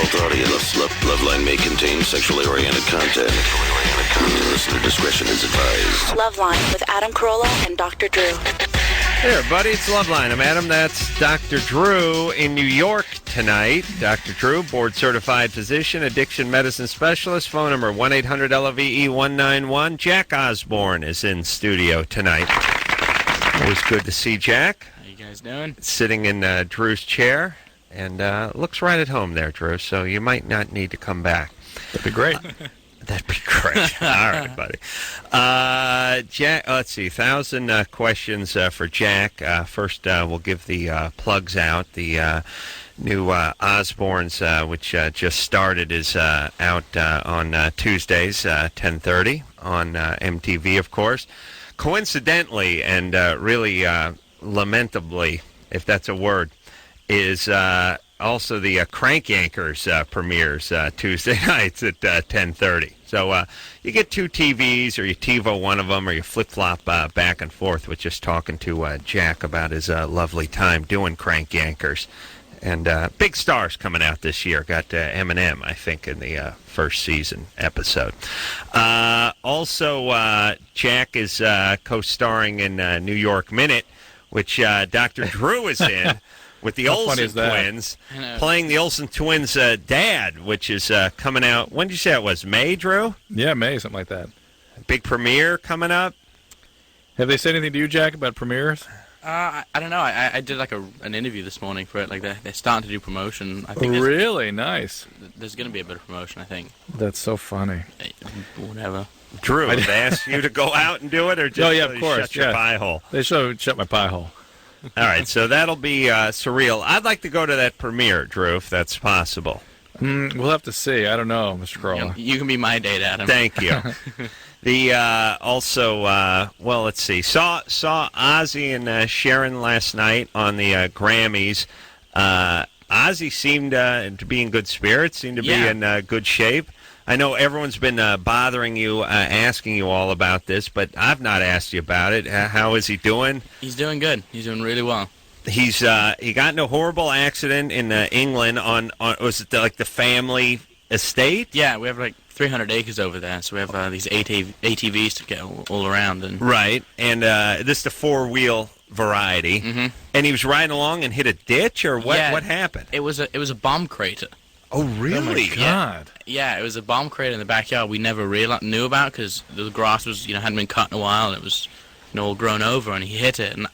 Adult audience. Loveline may contain sexually oriented content. Listener discretion is advised. Loveline with Adam Carolla and Dr. Drew. Hey, everybody, it's Loveline. I'm Adam. That's Dr. Drew in New York tonight. Dr. Drew, board-certified physician, addiction medicine specialist. Phone number 1-800-LOVE-191. Jack Osbourne is in studio tonight. Always good to see Jack. How you guys doing? Sitting in Drew's chair, and looks right at home there, Drew, so you might not need to come back. That'd be great. That'd be great. All right, buddy. Jack, let's see, 1,000 questions for Jack. First, we'll give the plugs out. The new Osbourne's, which just started, is out on Tuesdays, 10:30 on MTV, of course. Coincidentally, and really lamentably, if that's a word, is also the Crank Yankers premieres Tuesday nights at 10:30. So you get two TVs, or you TiVo one of them, or you flip-flop back and forth with just talking to Jack about his lovely time doing Crank Yankers. And big stars coming out this year. Got Eminem, I think, in the first season episode. Also, Jack is co-starring in New York Minute, which Dr. Drew is in. With the Olsen twins, playing the Olsen twins' dad, which is coming out. When did you say it was? May, Drew? Yeah, May, something like that. Big premiere coming up. Have they said anything to you, Jack, about premieres? I don't know. I did like an interview this morning for it. Like they're starting to do promotion. I think Really? Nice. There's going to be a bit of promotion, I think. That's so funny. Whatever. Drew, did they ask you to go out and do it, or just of course, shut your pie hole? They should shut my pie hole. All right, so that'll be surreal. I'd like to go to that premiere, Drew, if that's possible. We'll have to see. I don't know, Mr. Carolla. You can be my date, Adam. Thank you. The also, well, let's see. Saw Ozzy and Sharon last night on the Grammys. Ozzy seemed to be in good spirits, seemed to be in good shape. I know everyone's been bothering you, asking you all about this, but I've not asked you about it. How is he doing? He's doing good. He's doing really well. He got in a horrible accident in England on was it like the family estate? Yeah, we have like 300 acres over there, so we have these ATVs to get all around. And right, and this is the four-wheel variety. Mm-hmm. And he was riding along and hit a ditch, or what? Yeah, what happened? It was a bomb crater. Oh, really? Oh, my God. Yeah, it was a bomb crater in the backyard we never knew about because the grass was, hadn't been cut in a while, and it was, all grown over, and he hit it and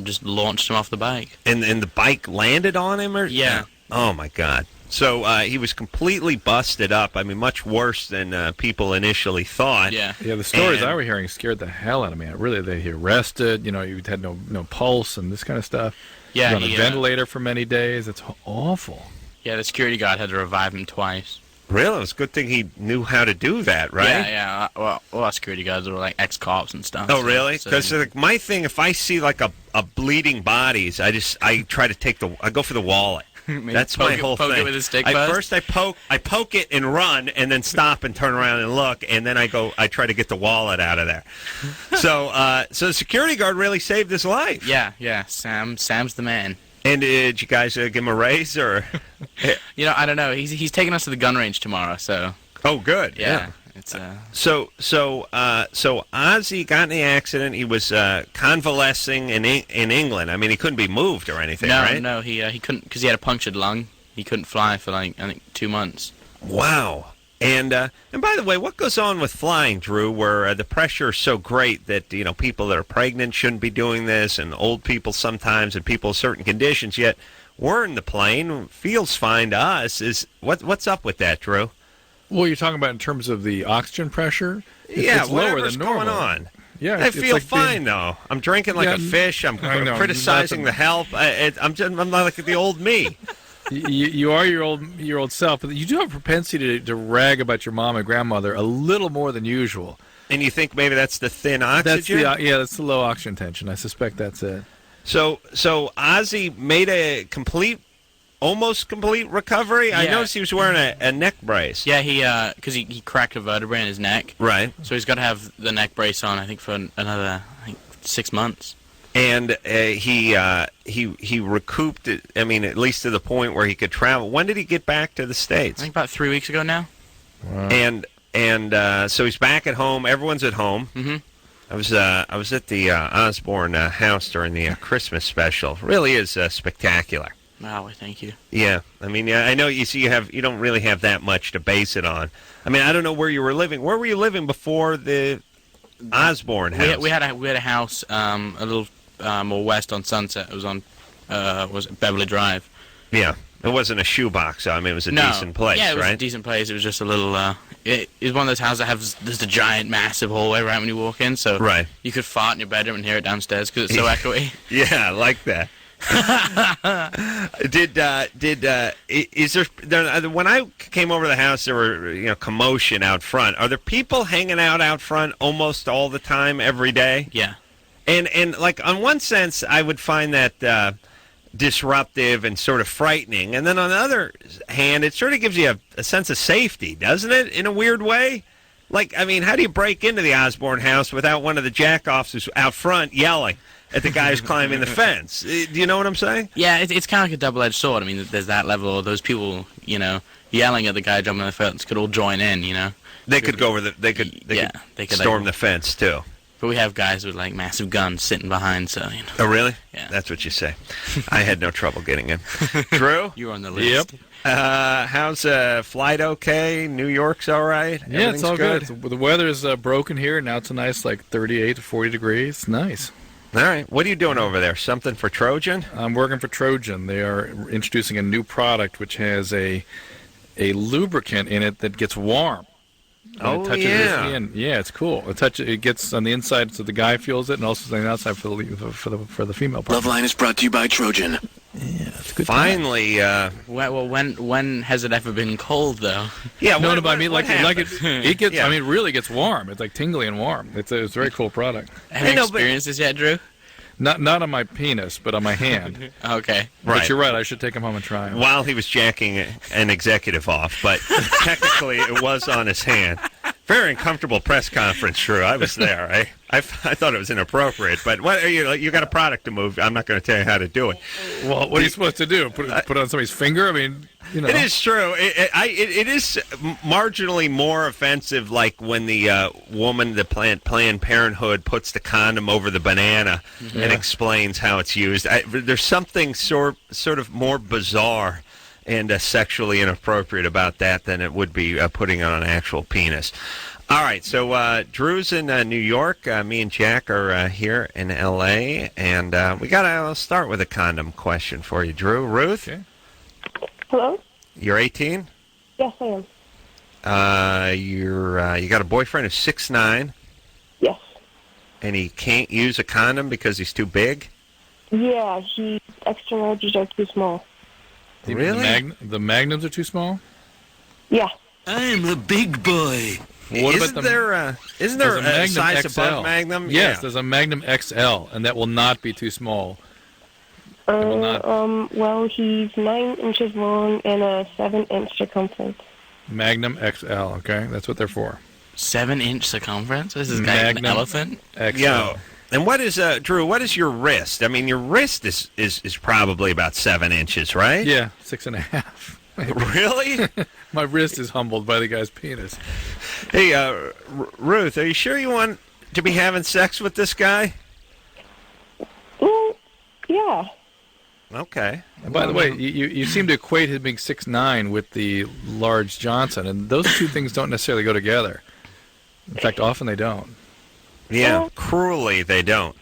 just launched him off the bike. And the bike landed on him? Yeah. Oh, my God. So he was completely busted up. I mean, much worse than people initially thought. Yeah. Yeah, the stories I were hearing scared the hell out of me. Really, he arrested, you had no pulse and this kind of stuff. Yeah, he was on a ventilator for many days. It's awful. Yeah, the security guard had to revive him twice. Really? It's a good thing he knew how to do that, right? Yeah. Well, our security guards were like ex-cops and stuff. Oh, really? Because my thing, if I see like a bleeding bodies, I try to I go for the wallet. That's my whole thing. Poke it with a stick first. I poke it and run, and then stop and turn around and look, and then I try to get the wallet out of there. So the security guard really saved his life. Yeah. Sam's the man. And did you guys give him a raise, or? I don't know. He's taking us to the gun range tomorrow, so. Oh, good. Yeah. It's So Ozzy got in the accident. He was convalescing in England. I mean, he couldn't be moved or anything, right? No, he couldn't because he had a punctured lung. He couldn't fly for I think 2 months. Wow. And by the way, what goes on with flying, Drew, where the pressure is so great that people that are pregnant shouldn't be doing this, and old people sometimes, and people with certain conditions, yet we're in the plane, feels fine to us. What's up with that, Drew? Well, you're talking about in terms of the oxygen pressure? It's lower than normal. Going on? Yeah, I feel fine, though. I'm drinking like a fish. I'm criticizing the health. I'm not like the old me. You are your old self, but you do have a propensity to rag about your mom and grandmother a little more than usual. And you think maybe that's the thin oxygen? That's the low oxygen tension. I suspect that's it. So Ozzy made a almost complete recovery. Yeah. I noticed he was wearing a neck brace. Yeah, because he cracked a vertebrae in his neck. Right. So he's got to have the neck brace on, I think, for another 6 months. And he recouped it. I mean, at least to the point where he could travel. When did he get back to the States? I think about 3 weeks ago now. Wow. And so he's back at home. Everyone's at home. Mm-hmm. I was at the Osbourne house during the Christmas special. Really is spectacular. Wow, thank you. Yeah, I mean, I know you don't really have that much to base it on. I mean, I don't know where you were living. Where were you living before the Osbourne house? We had a house a little more west on Sunset. It was on was it Beverly Drive. Yeah, it wasn't a shoebox. I mean, it was a decent place, yeah, it was right? a decent place. It was just a little. It was one of those houses that has just a giant, massive hallway right when you walk in. So right. You could fart in your bedroom and hear it downstairs because it's so echoey. Yeah, I like that. Is there when I came over to the house there were commotion out front. Are there people hanging out front almost all the time every day? Yeah. And like on one sense I would find that disruptive and sort of frightening, and then on the other hand it sort of gives you a sense of safety, doesn't it, in a weird way? Like, I mean, how do you break into the Osbourne house without one of the jack-offs who's out front yelling at the guy who's climbing the fence? Do you know what I'm saying? Yeah, it's kind of like a double-edged sword. I mean, there's that level of those people, yelling at the guy jumping on the fence could all join in, They could go over they could storm the fence too. But we have guys with like massive guns sitting behind, so Oh, really? Yeah. That's what you say. I had no trouble getting in. Drew? You were on the list. Yep. How's flight okay? New York's all right? Yeah, it's all good. The weather's broken here. Now it's a nice 38 to 40 degrees. Nice. All right. What are you doing over there? Something for Trojan? I'm working for Trojan. They are introducing a new product which has a lubricant in it that gets warm. Oh, touches yeah. Yeah, it's cool. It gets on the inside so the guy feels it, and also on the outside for the female part. Loveline is brought to you by Trojan. Yeah, it's a good. Finally. Well, when has it ever been cold though? Yeah. No, what, but I mean, what it gets. Yeah. I mean, it really gets warm. It's like tingly and warm. It's a very cool product. Have you experienced this yet, Drew? Not on my penis, but on my hand. Okay. Right. But you're right. I should take him home and try him. While he was jacking an executive off, but technically it was on his hand. Very uncomfortable press conference, Drew. I was there. I thought it was inappropriate, but what you got a product to move. I'm not going to tell you how to do it. Well, what are you supposed to do? Put it on somebody's finger? I mean, It is true. It is marginally more offensive, like when the woman, the Planned Parenthood, puts the condom over the banana and explains how it's used. There's something sort of more bizarre and sexually inappropriate about that than it would be putting it on an actual penis. All right, so Drew's in New York. Me and Jack are here in L.A., and we got to start with a condom question for you, Drew. Ruth? Okay. Hello? You're 18? Yes, I am. You got a boyfriend who's 6'9", Yes. and he can't use a condom because he's too big? Yeah, extra larges are too small. Really? The magnums are too small? Yeah. I'm a big boy. Isn't there a size XL. above Magnum? Yes, Yeah. there's a Magnum XL, and that will not be too small. Well, he's 9 inches long and a 7-inch circumference. Magnum XL, okay? That's what they're for. 7-inch circumference? This is guy an Magnum elephant? XL. Yeah. And what is Drew? What is your wrist? I mean, your wrist is probably about 7 inches, right? Yeah, 6.5. Really? My wrist is humbled by the guy's penis. Hey, Ruth, are you sure you want to be having sex with this guy? Well, yeah. Okay. And by the way, you seem to equate him being 6'9" with the large Johnson, and those two things don't necessarily go together. In fact, often they don't. Yeah, cruelly they don't.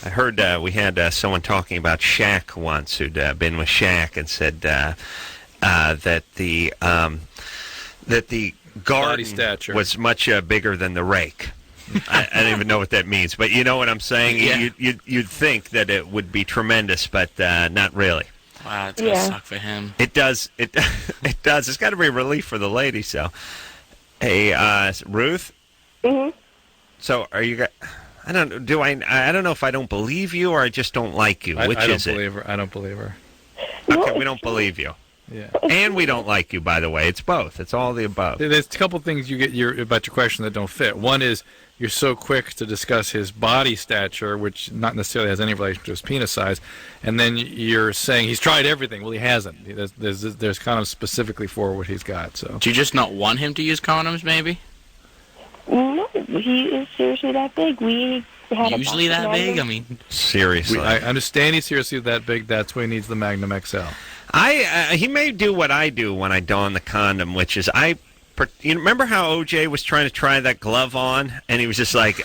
I heard we had someone talking about Shaq once who'd been with Shaq and said that the garden stature was much bigger than the rake. I don't even know what that means, but you know what I'm saying? Yeah. You'd think that it would be tremendous, but not really. Wow, it's going to suck for him. It does. It does. It's got to be a relief for the lady, so. Hey, Ruth? Mm-hmm. So are you guys... I don't know if I don't believe you or I just don't like you. Which I don't is it? believe her. I don't believe her. Okay, we don't believe you. Yeah. And we don't like you, by the way. It's both. It's all the above. There's a couple things you get about your question that don't fit. One is you're so quick to discuss his body stature, which not necessarily has any relation to his penis size, and then you're saying he's tried everything. Well, he hasn't. There's condoms specifically for what he's got. So. Do you just not want him to use condoms, maybe? No, he is seriously that big. We had Usually a that big? I mean, Seriously. I understand he's seriously that big. That's why he needs the Magnum XL. He may do what I do when I don the condom, which is you remember how OJ was trying to try that glove on, and he was just like,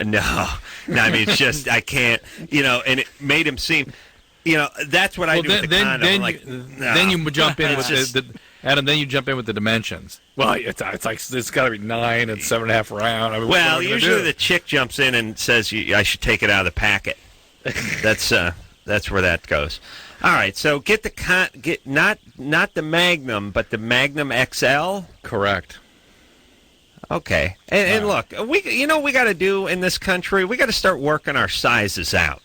no, I mean, it's just, I can't, and it made him seem, that's what I do with the condom. Then you jump in with just, Adam, then you jump in with the dimensions. Well, it's like it's got to be 9 and 7.5 round. I mean, well, usually the chick jumps in and says I should take it out of the packet. That's where that goes. All right, so get not the Magnum, but the Magnum XL. Correct. Okay, and look, we got to do in this country. We got to start working our sizes out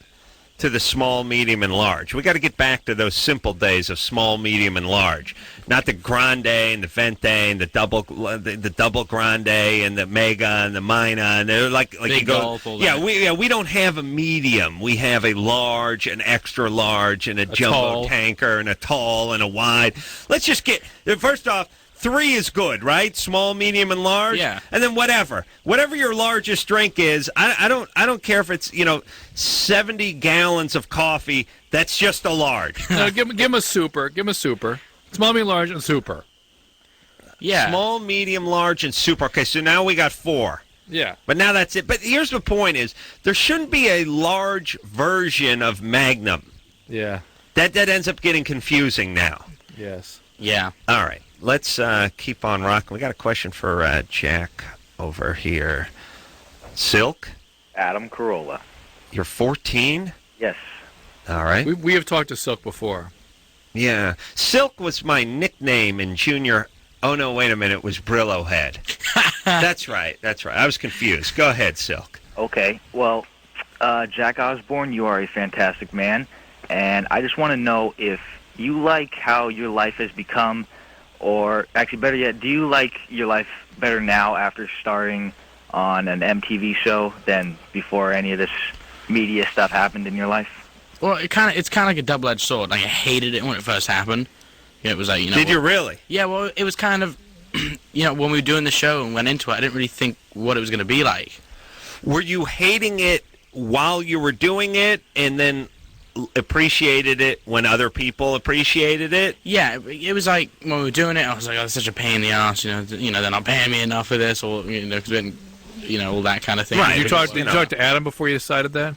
to the small, medium, and large. We got to get back to those simple days of small, medium, and large, not the grande and the vente and the double grande and the mega and the mina and they're like big you go. Gulp, all Yeah, that. we don't have a medium. We have a large, an extra large, and a jumbo tall. tanker, and a tall and a wide. Let's just get first off. 3 is good, right? Small, medium, and large. Yeah. And then whatever your largest drink is, I don't care if it's 70 gallons of coffee. That's just a large. No, give him a super. Give him a super. Small, medium, large, and super. Yeah. Small, medium, large, and super. Okay, so now we got 4. Yeah. But now that's it. But here's the point: is there shouldn't be a large version of Magnum. Yeah. That ends up getting confusing now. Yes. Yeah. All right. Let's keep on rocking. We got a question for Jack over here. Silk, Adam Carolla. you're 14? Yes. All right. We have talked to Silk before. Yeah. Silk was my nickname in junior. Oh, no, wait a minute. It was Brillo Head. That's right. I was confused. Go ahead, Silk. Okay. Well, Jack Osbourne, you are a fantastic man, and I just want to know if you like how your life has become, or actually better yet, do you like your life better now after starring on an MTV show than before any of this media stuff happened in your life? Well, it's kind of like a double-edged sword. Like, I hated it when it first happened. It was like, Did you really? Yeah, well, it was kind of, when we were doing the show and went into it, I didn't really think what it was going to be like. Were you hating it while you were doing it and then appreciated it when other people appreciated it? Yeah, it was like when we were doing it, I was like, "Oh, it's such a pain in the ass." They're not paying me enough for this, or all that kind of thing. Right. You talked to Adam before you decided that?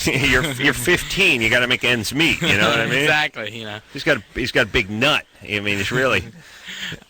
You're 15. You got to make ends meet. You know what I mean? Exactly. He's got a big nut. I mean, it's really.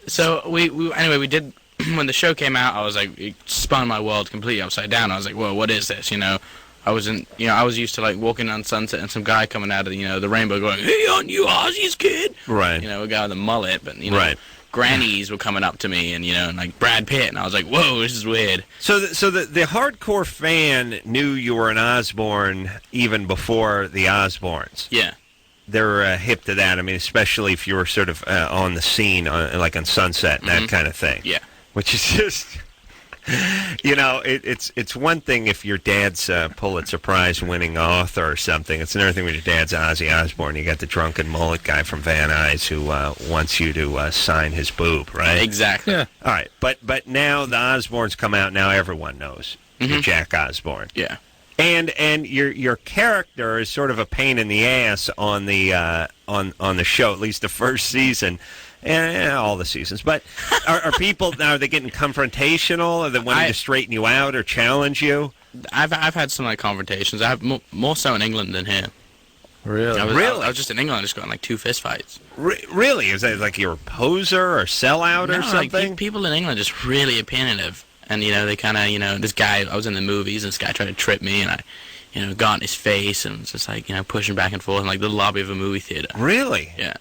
So we we did when the show came out. I was like, it spun my world completely upside down. I was like, "Whoa, what is this?" I was used to like walking on Sunset and some guy coming out of the rainbow going, "Hey, aren't you Ozzy's kid?" Right. A guy with a mullet, but right. Grannies were coming up to me, and like Brad Pitt, and I was like, "Whoa, this is weird." So the hardcore fan knew you were an Osbourne even before the Osbournes. Yeah. They're hip to that. I mean, especially if you were sort of on the scene, like on Sunset and that kind of thing. Yeah. Which is just. It's one thing if your dad's Pulitzer Prize winning author or something. It's another thing when your dad's Ozzy Osbourne. You got the drunken mullet guy from Van Nuys who wants you to sign his boob, right? Exactly. Yeah. All right, but now the Osbournes come out. Now everyone knows you're Jack Osbourne. Yeah. And your character is sort of a pain in the ass on the show, at least the first season. And all the seasons. But are people now? Are they getting confrontational? Are they wanting to straighten you out or challenge you? I've had some like confrontations. I have more so in England than here. Really? I Really? was just in England. I just got in like 2 fist fights. Really? Is that like you're a poser or sellout or something? Like, people in England are just really opinionative, and they kind of this guy. I was in the movies, and this guy tried to trip me, and I got in his face, and was just like pushing back and forth in like the lobby of a movie theater. Really? Yeah.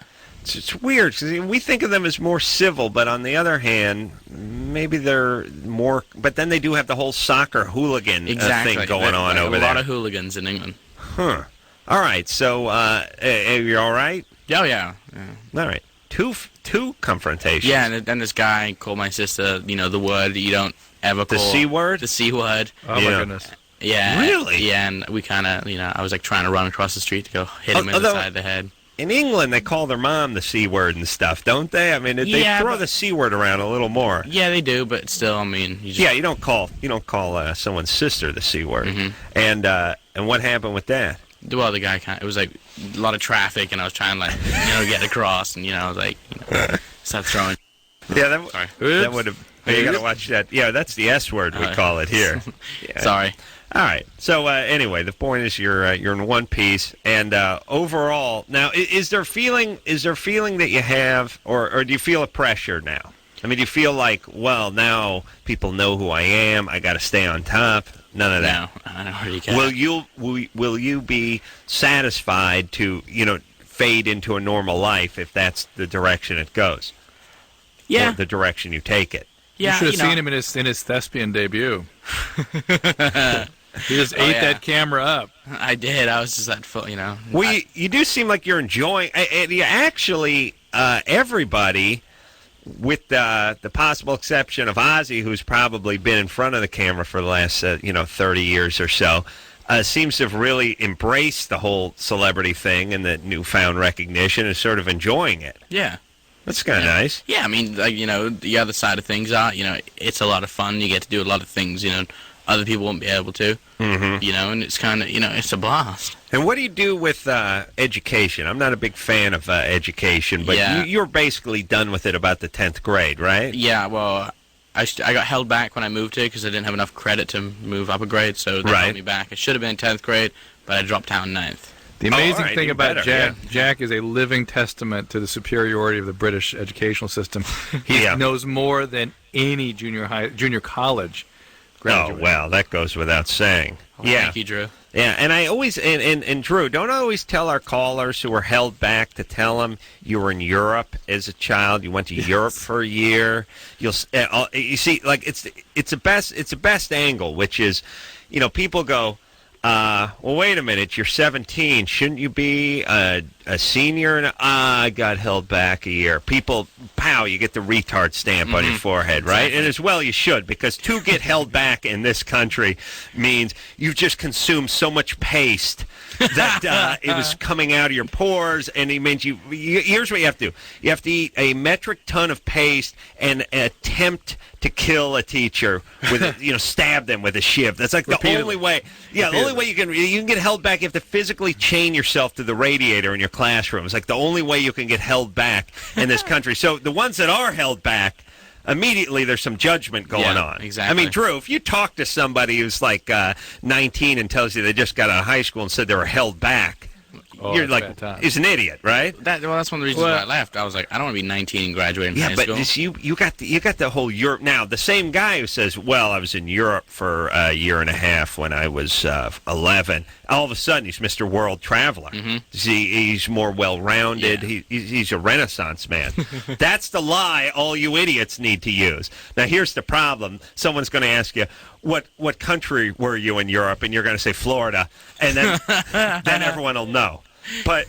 It's weird because we think of them as more civil, but on the other hand, maybe they're more. But then they do have the whole soccer hooligan thing going on over there. A lot of hooligans in England. Huh. All right. So, are you all right? Oh yeah. All right. two confrontations. Yeah, and then this guy called my sister, the word that you don't ever call. The C word? The C word. Oh, my goodness. Yeah. Really? Yeah, and we kind of, I was like trying to run across the street to go hit him in the side of the head. In England, they call their mom the C word and stuff, don't they? I mean, they throw the C word around a little more. Yeah, they do, but still, I mean, you don't call someone's sister the C word. Mm-hmm. And what happened with that? Well, the guy it was like a lot of traffic, and I was trying to get across, and I was like, start throwing. Yeah, that would have. You got to watch that. Yeah, that's the S word we call it here. Yeah. Sorry. All right. So anyway, the point is you're in one piece, and overall, now is there feeling that you have, or do you feel a pressure now? I mean, do you feel like, well, now people know who I am. I got to stay on top. None of that. No, I don't really care. Will you be satisfied to fade into a normal life if that's the direction it goes? Yeah. Or the direction you take it. You Yeah. should have seen him in his thespian debut. He just ate that camera up. I did. I was just at full, Well, you do seem like you're enjoying. You actually, everybody, with the possible exception of Ozzy, who's probably been in front of the camera for the last 30 years or so, seems to have really embraced the whole celebrity thing and the newfound recognition and sort of enjoying it. Yeah. That's kind of nice. Yeah, I mean, the other side of things are, it's a lot of fun. You get to do a lot of things, other people won't be able to. Mm-hmm. And it's kind of, it's a blast. And what do you do with education? I'm not a big fan of education, but you're basically done with it about the 10th grade, right? Yeah, well, I got held back when I moved here because I didn't have enough credit to move up a grade, so they held me back. I should have been in 10th grade, but I dropped down 9th. The amazing thing about Jack is a living testament to the superiority of the British educational system. He knows more than any junior college graduate. Oh, well, that goes without saying. Thank you, Drew. Yeah, and I always, and Drew, don't I always tell our callers who were held back to tell them you were in Europe as a child, you went to Europe for a year. You see, like it's the best angle, which is, people go, well, wait a minute, you're 17. Shouldn't you be a senior? And I got held back a year. People, you get the retard stamp on your forehead, right? And as well you should, because to get held back in this country means you've just consumed so much paste that it was coming out of your pores, and it means here's what you have to do. You have to eat a metric ton of paste and attempt to kill a teacher with stab them with a shiv. That's like the only way. Yeah, the only way you can get held back. You have to physically chain yourself to the radiator in your classroom. It's like the only way you can get held back in this country. So the ones that are held back, immediately there's some judgment going on. Exactly. I mean, Drew, if you talk to somebody who's like 19 and tells you they just got out of high school and said they were held back, you're like, he's an idiot, right? That's one of the reasons why I left. I was like, I don't want to be 19 and graduating high school. Yeah, but you got the whole Europe. Now, the same guy who says, well, I was in Europe for a year and a half when I was 11, all of a sudden he's Mr. World Traveler. Mm-hmm. He's more well-rounded. Yeah. He's a Renaissance man. That's the lie all you idiots need to use. Now, here's the problem. Someone's going to ask you, what country were you in Europe? And you're going to say Florida. And then everyone will know. But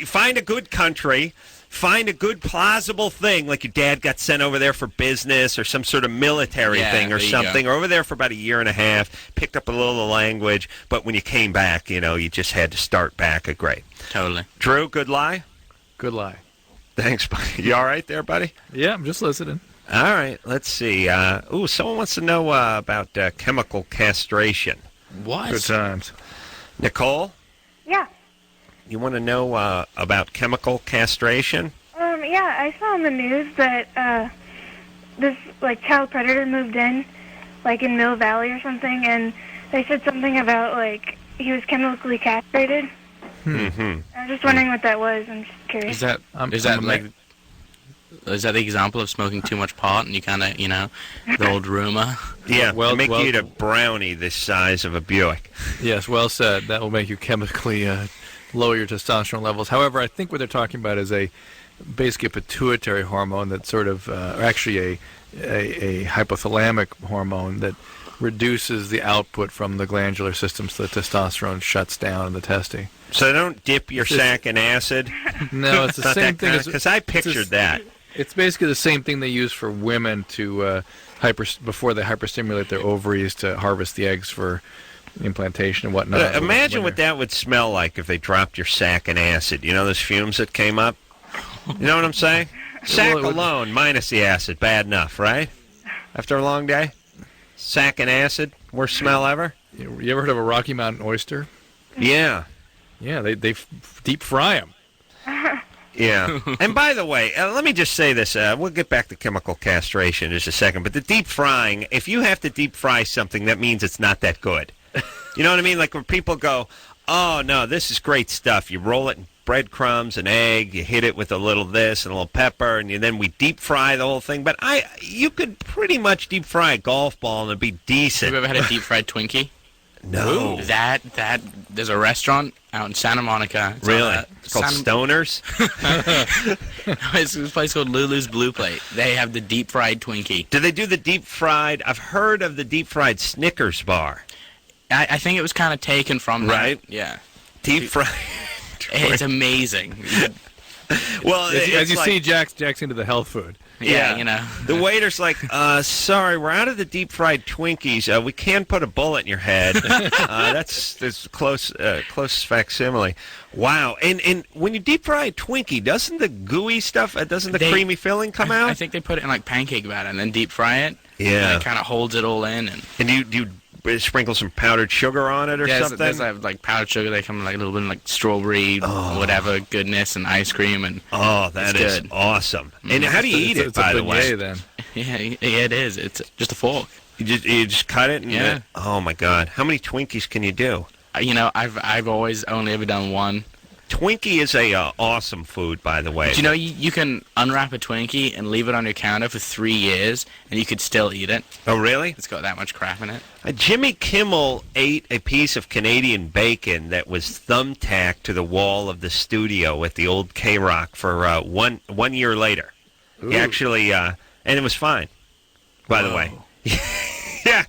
find a good country, find a good plausible thing, like your dad got sent over there for business or some sort of military thing or something, or over there for about a year and a half, picked up a little of the language, but when you came back, you just had to start back a grade. Totally. Drew, good lie? Good lie. Thanks, buddy. You all right there, buddy? Yeah, I'm just listening. All right, let's see. Someone wants to know about chemical castration. What? Good times. Nicole? Yeah. You want to know about chemical castration? Yeah, I saw on the news that this child predator moved in, in Mill Valley or something, and they said something about he was chemically castrated. Mm-hmm. I was just wondering what that was. I'm just curious. Is that the example of smoking too much pot and you kind of, the old rumor? Yeah, make you eat a brownie this size of a Buick. Yes, well said. That will make you chemically lower your testosterone levels. However, I think what they're talking about is basically a pituitary hormone that sort of, actually a hypothalamic hormone that reduces the output from the glandular system so the testosterone shuts down in the testy. So don't dip your sack in acid? No, it's the same thing. Because I pictured that. It's basically the same thing they use for women to before they hyperstimulate their ovaries to harvest the eggs for implantation and whatnot. Imagine what that would smell like if they dropped your sack in acid. You know those fumes that came up? You know what I'm saying? Sack alone, minus the acid, bad enough, right? After a long day? Sack and acid, worst smell ever? You ever heard of a Rocky Mountain oyster? Yeah. Yeah, they deep fry them. Yeah. And by the way, let me just say this. We'll get back to chemical castration in just a second. But the deep frying, if you have to deep fry something, that means it's not that good. You know what I mean? Like when people go, oh, no, this is great stuff. You roll it in breadcrumbs, an egg, you hit it with a little this and a little pepper, and then we deep fry the whole thing. But you could pretty much deep fry a golf ball and it'd be decent. Have you ever had a deep fried Twinkie? No. That there's a restaurant out in Santa Monica. Really? It's called Stoners? It's this place called Lulu's Blue Plate. They have the deep fried Twinkie. Do they do the deep fried? I've heard of the deep fried Snickers bar. I think it was kind of taken from that. Right? Yeah. Deep fried. It's amazing. Well, as you see, Jack's into the health food. Yeah, you know. The waiter's like, sorry, we're out of the deep-fried Twinkies. We can put a bullet in your head. That's close facsimile. Wow. And when you deep-fry a Twinkie, doesn't the gooey stuff, doesn't the creamy filling come out? I think they put it in, like, pancake batter and then deep fry it. Yeah. And it kind of holds it all in. And do you sprinkle some powdered sugar on it or something? There's like powdered sugar. They come like a little bit of like strawberry, whatever goodness, and ice cream, and that is good. Awesome. And how do you eat it? By the way, then. Yeah, it is. It's just a fork. You just cut it. And oh my God, how many Twinkies can you do? I've always only ever done one. Twinkie is a awesome food, by the way. Do you know you can unwrap a Twinkie and leave it on your counter for 3 years, and you could still eat it? Oh, really? It's got that much crap in it. Jimmy Kimmel ate a piece of Canadian bacon that was thumbtacked to the wall of the studio at the old K-Rock for 1 year later. Ooh. He actually, and it was fine, by the way. Yeah,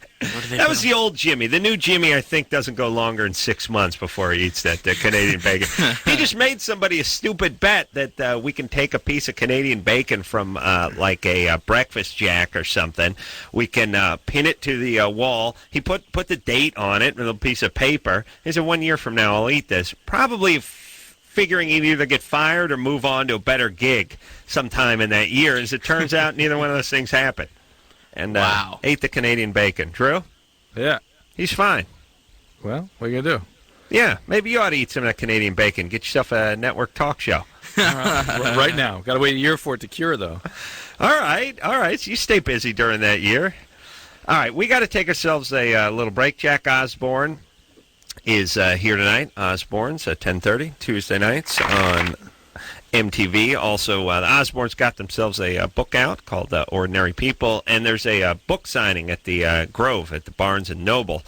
that was the old Jimmy. The new Jimmy, I think, doesn't go longer than 6 months before he eats that Canadian bacon. He just made somebody a stupid bet that we can take a piece of Canadian bacon from like a breakfast jack or something. We can pin it to the wall. He put the date on it with a piece of paper. He said, 1 year from now, I'll eat this. Probably figuring he'd either get fired or move on to a better gig sometime in that year. As it turns out, neither one of those things happened. And ate the Canadian bacon. Drew? Yeah. He's fine. Well, what are you going to do? Yeah, maybe you ought to eat some of that Canadian bacon. Get yourself a network talk show. Right now. Got to wait a year for it to cure, though. All right. So you stay busy during that year. All right, we got to take ourselves a little break. Jack Osbourne is here tonight. Osbourne's at 10:30, Tuesday nights on MTV. Also, the Osbournes got themselves a book out called Ordinary People, and there's a book signing at the Grove at the Barnes & Noble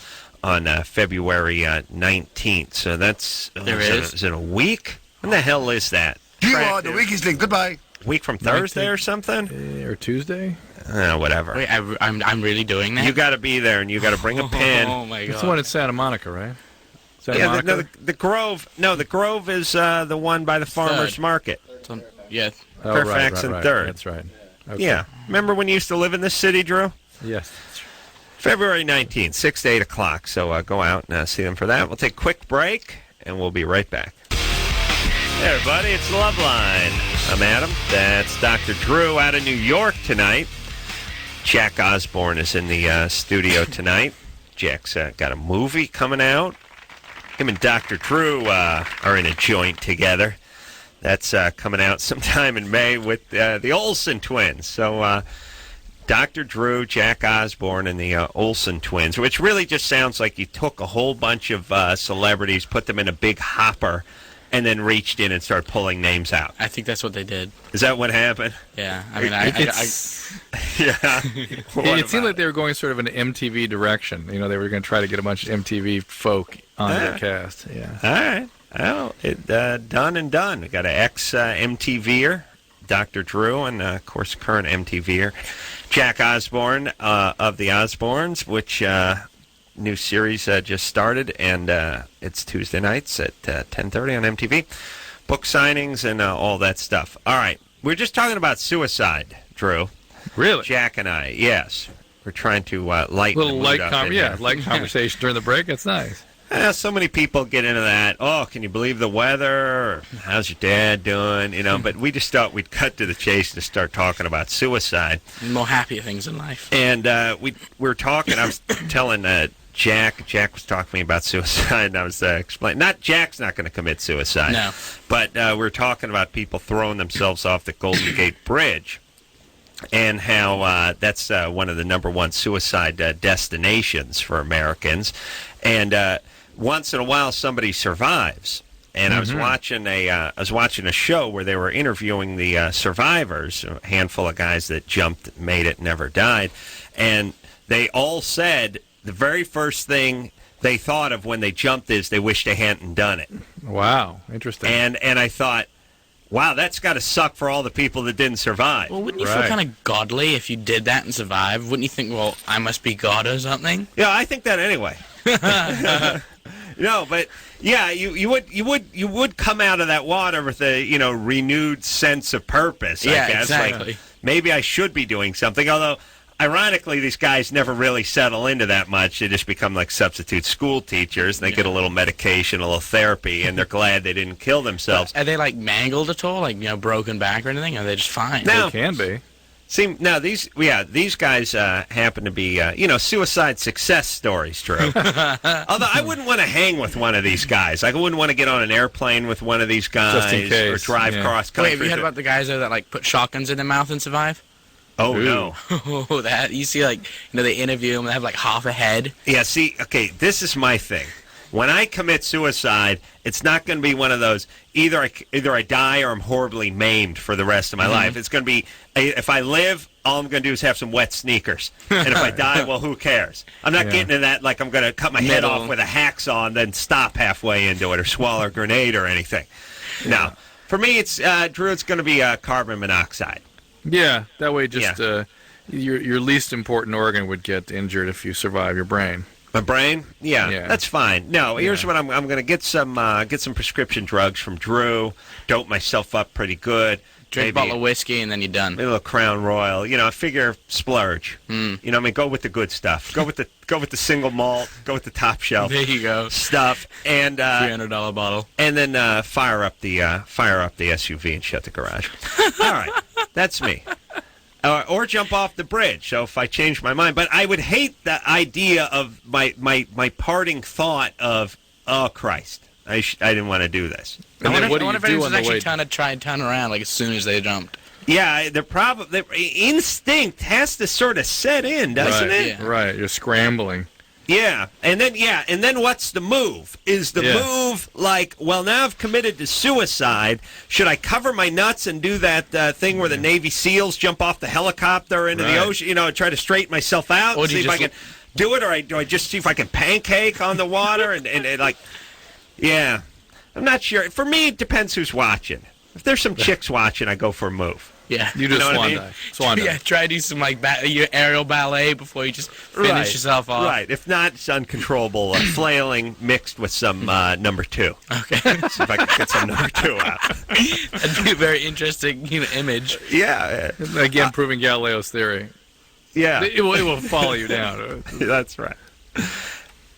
on February 19th. So that's... Is it a week? When the hell is that? You are the weakest link. Goodbye. Week from Thursday or something? Or Tuesday? Whatever. Wait, I'm really doing that? You got to be there, and you got to bring a pen. Oh, my God. It's the one in Santa Monica, right? The Grove. No, the Grove is the one by the Farmers Market. Yeah. Fairfax and 3rd. That's right. Okay. Yeah. Remember when you used to live in this city, Drew? Yes. February 19th, 6 to 8 o'clock. So go out and see them for that. We'll take a quick break, and we'll be right back. Hey, everybody. It's Loveline. I'm Adam. That's Dr. Drew out of New York tonight. Jack Osbourne is in the studio tonight. Jack's got a movie coming out. Him and Dr. Drew are in a joint together. That's coming out sometime in May with the Olsen twins. So Dr. Drew, Jack Osbourne, and the Olsen twins, which really just sounds like you took a whole bunch of celebrities, put them in a big hopper, and then reached in and started pulling names out. I think that's what they did. Is that what happened? Yeah. I mean, Yeah. It seemed like they were going sort of an MTV direction. You know, they were going to try to get a bunch of MTV folk on their cast. Yeah. All right. Well, done and done. We got an ex-MTVer, Dr. Drew, and, of course, current MTVer, Jack Osbourne of the Osbournes, which new series just started, and it's Tuesday nights at 10:30 on MTV. Book signings and all that stuff. All right. We're just talking about suicide, Drew. Really? Jack and I, yes. We're trying to lighten Little the light, mood up in here. light conversation during the break. That's nice. So many people get into that. Oh, can you believe the weather? Or, how's your dad doing? You know, but we just thought we'd cut to the chase to start talking about suicide. More happier things in life. And we were talking. I was telling Jack. Jack was talking to me about suicide, and I was explaining. Not Jack's not going to commit suicide. No. But we were talking about people throwing themselves off the Golden Gate Bridge, and how that's one of the number one suicide destinations for Americans, and once in a while somebody survives. And I was watching a show where they were interviewing the survivors, a handful of guys that jumped, made it, never died, and they all said the very first thing they thought of when they jumped is they wish they hadn't done it. Wow, interesting. And I thought, wow, that's got to suck for all the people that didn't survive. Well, wouldn't you feel kind of godly if you did that and survived? Wouldn't you think, well, I must be God or something? Yeah, I think that anyway. No, but yeah, you would come out of that water with a renewed sense of purpose. I guess. Exactly. Like, maybe I should be doing something. Although, ironically, these guys never really settle into that much. They just become like substitute school teachers. And they get a little medication, a little therapy, and they're glad they didn't kill themselves. Are they like mangled at all, like broken back or anything? Or are they just fine? No. They can be. See, now these guys happen to be, suicide success stories, Drew. Although I wouldn't want to hang with one of these guys. I wouldn't want to get on an airplane with one of these guys just in case. or drive cross country. Wait, have you heard about the guys though that like put shotguns in their mouth and survive? Oh, no. Oh, that you see, like they interview them, they have like half a head. Yeah. See, okay, this is my thing. When I commit suicide, it's not going to be one of those either I die or I'm horribly maimed for the rest of my life. It's going to be if I live, all I'm going to do is have some wet sneakers, and if I die, well, who cares? I'm not getting into that like I'm going to cut my head off with a hacksaw and then stop halfway into it or swallow a grenade or anything. No, for me, it's Drew. It's going to be carbon monoxide. Yeah, that way just your least important organ would get injured if you survive your brain. My brain? Yeah, that's fine. No, here's what I'm going to get some prescription drugs from Drew, dope myself up pretty good. Drink a bottle of whiskey and then you're done. Maybe a little Crown Royal. I figure splurge. Go with the good stuff. Go with the single malt. Go with the top shelf. There you go. Stuff and $300 bottle. And then fire up the SUV and shut the garage. All right, that's me. Or jump off the bridge. So if I change my mind, but I would hate the idea of my parting thought of, oh Christ, I didn't want to do this. And then what do you do on the way? Trying to turn around like as soon as they jumped. Yeah, the instinct has to sort of set in, doesn't it? Yeah. Right, you're scrambling. Yeah, and then what's the move? Is the move like, well, now I've committed to suicide. Should I cover my nuts and do that thing where the Navy SEALs jump off the helicopter into the ocean? Try to straighten myself out and see if I can do it, or do I just see if I can pancake on the water and like, yeah. I'm not sure. For me, it depends who's watching. If there's some chicks watching, I go for a move. Yeah, you just swan dive. Yeah, try to do some like your aerial ballet before you just finish yourself off. Right. If not, it's uncontrollable flailing mixed with some number two. Okay. See if I can get some number two out. That'd be a very interesting image. Yeah. Again, proving Galileo's theory. Yeah. It will follow you down. That's right.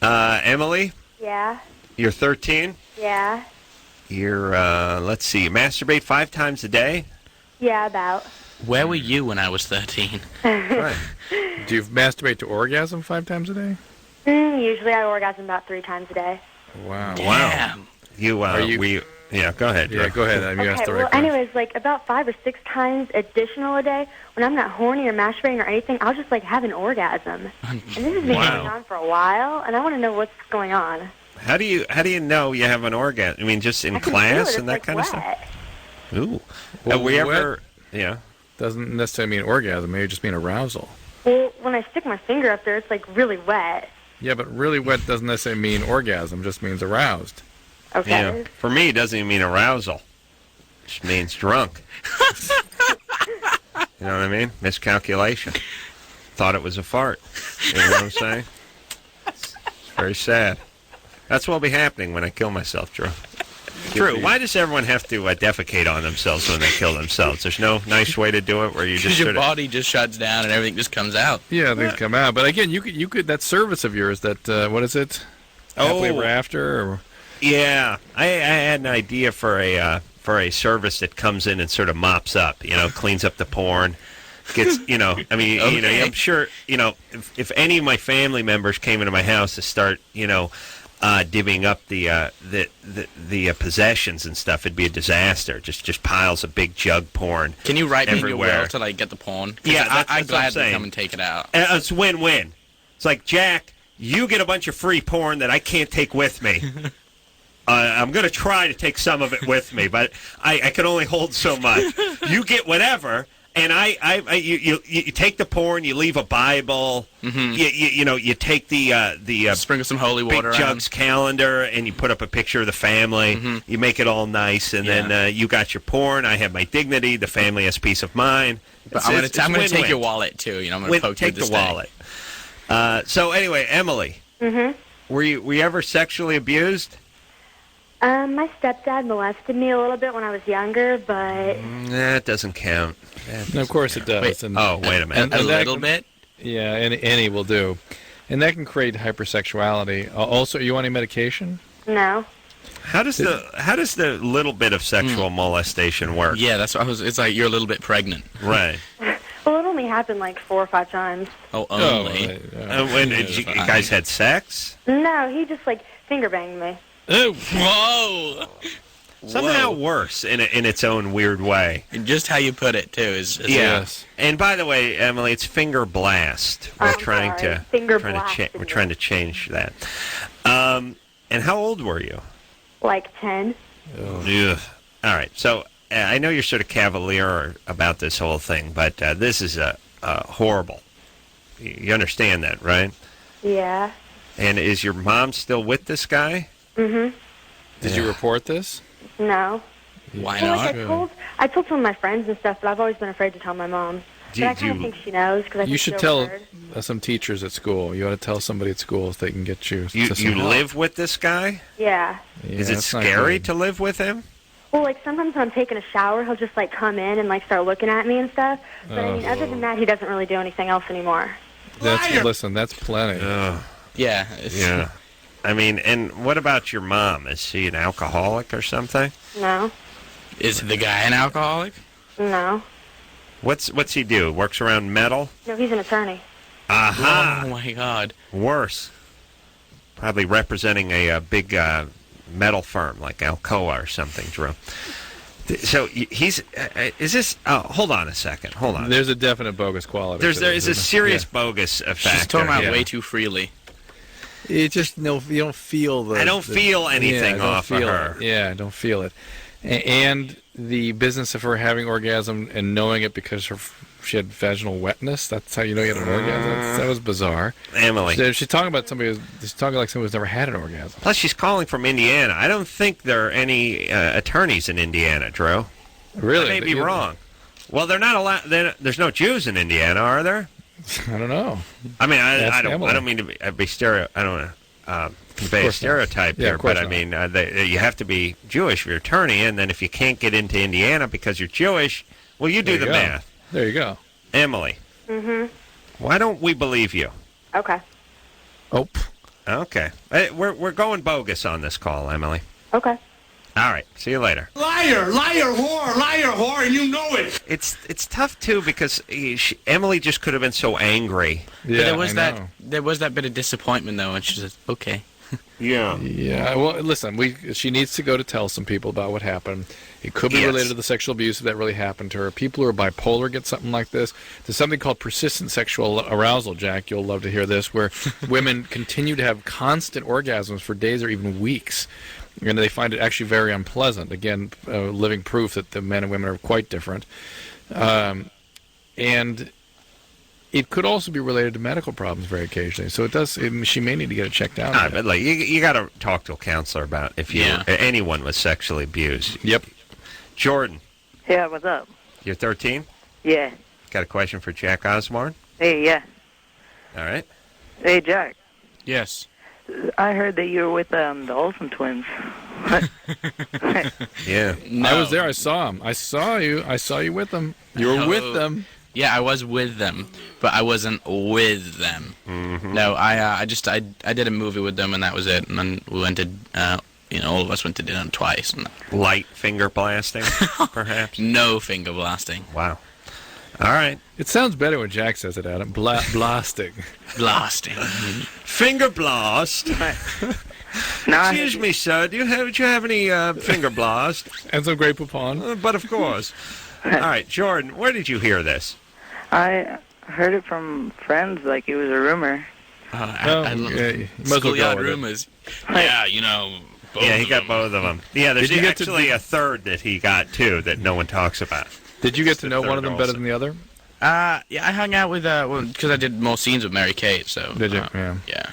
Emily? Yeah. You're 13? Yeah. You're, let's see, you masturbate 5 times a day? Yeah, about. Where were you when I was 13? Right. Do you masturbate to orgasm 5 times a day? Usually I orgasm about 3 times a day. Wow. Wow. Yeah, go ahead. Yeah, go ahead. You asked the right question. Anyways, like about 5 or 6 times additional a day, when I'm not horny or masturbating or anything, I'll just like have an orgasm. And this has been going on for a while, and I want to know what's going on. How do you know you have an orgasm? I mean, just in class and that kind of stuff? Ooh. Well, we ever... Yeah. Doesn't necessarily mean orgasm. Maybe just mean arousal. Well, when I stick my finger up there, it's like really wet. Yeah, but really wet doesn't necessarily mean orgasm. Just means aroused. Okay. Yeah. For me, it doesn't even mean arousal. It just means drunk. You know what I mean? Miscalculation. Thought it was a fart. You know what I'm saying? very sad. That's what will be happening when I kill myself, Drew. Drew, why does everyone have to defecate on themselves when they kill themselves? There's no nice way to do it where you just your body just shuts down and everything just comes out. Yeah, things come out. But again, you could that service of yours, that what is it? Happily Ever After? Or... Yeah, I had an idea for a service that comes in and sort of mops up, cleans up the porn. Gets, Okay. I'm sure, if any of my family members came into my house to start, divvying up the possessions and stuff, it'd be a disaster. Just piles of big jug porn. Can you write me in your everywhere. will to like get the porn? 'Cause Yeah, I that's what I'm gladly saying. come and take it out. It's win-win. It's like, Jack, you get a bunch of free porn that I can't take with me. I'm going to try to take some of it with me, but I can only hold so much. You get whatever. And you take the porn, you leave a Bible, you take the Sprinkle some holy Big water Jug's calendar, and you put up a picture of the family. You make it all nice, and then you got your porn. I have my dignity. The family has peace of mind. But I'm going to take your wallet too. I'm going to poke you take with the this wallet. So anyway, Emily, were you ever sexually abused? My stepdad molested me a little bit when I was younger, but... That doesn't count. No, of course it does. Wait, wait a minute. A little bit? Yeah, any will do. And that can create hypersexuality. Also, are you on any medication? No. How does the little bit of sexual molestation work? Yeah, that's what it's like you're a little bit pregnant. Right. Well, it only happened like 4 or 5 times. Oh, only. When you guys had sex? No, he just like finger banged me. Oh, whoa! Somehow worse in its own weird way. And just how you put it too is yes. And by the way, Emily, it's finger blast. We're trying to change that. And how old were you? Like 10. Ugh. All right. So I know you're sort of cavalier about this whole thing, but this is horrible. You understand that, right? Yeah. And is your mom still with this guy? Mm-hmm. Did you report this? No. Why Well, not? like I told some of my friends and stuff, but I've always been afraid to tell my mom. But I kind of think she knows because I think you should she tell overheard. some teachers at school. You ought to tell somebody at school so they can get you. You live with this guy? Yeah. Is it scary to live with him? Well, like sometimes when I'm taking a shower, he'll just like come in and like start looking at me and stuff. But I mean, other than that, he doesn't really do anything else anymore. Listen, that's plenty. Yeah. Yeah. I mean, and what about your mom? Is she an alcoholic or something? No. Is the guy an alcoholic? No. What's he do? Works around metal? No, he's an attorney. Aha! Oh my God. Worse. Probably representing a big metal firm like Alcoa or something, Drew. So he's is this? Hold on a second. Hold on. There's a definite bogus quality. There is a serious bogus factor. She's talking about way too freely. It just you don't feel the. I don't feel anything off of her. Yeah, I don't feel it. And the business of her having orgasm and knowing it because she had vaginal wetness. That's how you know you had an orgasm. That was bizarre. Emily. So she's talking about she's talking like somebody who's never had an orgasm. Plus, she's calling from Indiana. I don't think there are any attorneys in Indiana, Drew. Really? I may be wrong. Well, they're not allowed. There's no Jews in Indiana, are there? I don't know. I mean, I Emily. don't mean to be stereo. I don't want to convey a stereotype here, but I mean, you have to be Jewish for your attorney, and then if you can't get into Indiana because you're Jewish, well, you do the math. There you go. Emily. Mm-hmm. Why don't we believe you? Okay. Oh. Okay. We're going bogus on this call, Emily. Okay. All right. See you later. Liar, whore, and you know it. It's tough too because Emily just could have been so angry. Yeah, there was that bit of disappointment though, and she said, "Okay." Yeah. Yeah. Well, listen, she needs to go to tell some people about what happened. It could be related to the sexual abuse that really happened to her. People who are bipolar get something like this. There's something called persistent sexual arousal, Jack. You'll love to hear this, where women continue to have constant orgasms for days or even weeks. And they find it actually very unpleasant. Again, living proof that the men and women are quite different. And it could also be related to medical problems very occasionally. So it does. She may need to get it checked out. But like you got to talk to a counselor about if anyone was sexually abused. Yep. Jordan. Yeah, what's up? You're 13? Yeah. Got a question for Jack Osbourne? Hey, yeah. All right. Hey, Jack. Yes. I heard that you were with the Olsen twins. Yeah. I was there. I saw him. I saw you with them. You were with them. Yeah, I was with them, but I wasn't with them. Mm-hmm. No, I did a movie with them, and that was it. And then we went to, all of us went to dinner twice. And Light finger blasting, perhaps? No finger blasting. Wow. All right. It sounds better when Jack says it, Adam. Blasting. Blasting. Finger blast. Excuse me, sir. Did you have any finger blast? And some Grey Poupon. But of course. All right, Jordan, where did you hear this? I heard it from friends, like it was a rumor. I love schoolyard rumors. Yeah, both Yeah, he of got them. both of them. Yeah, there's Did you get actually a third that he got, too, that no one talks about. Did you get to know one of them better than the other? Yeah, I hung out with, because I did more scenes with Mary Kate, so. Did you? Yeah. Yeah.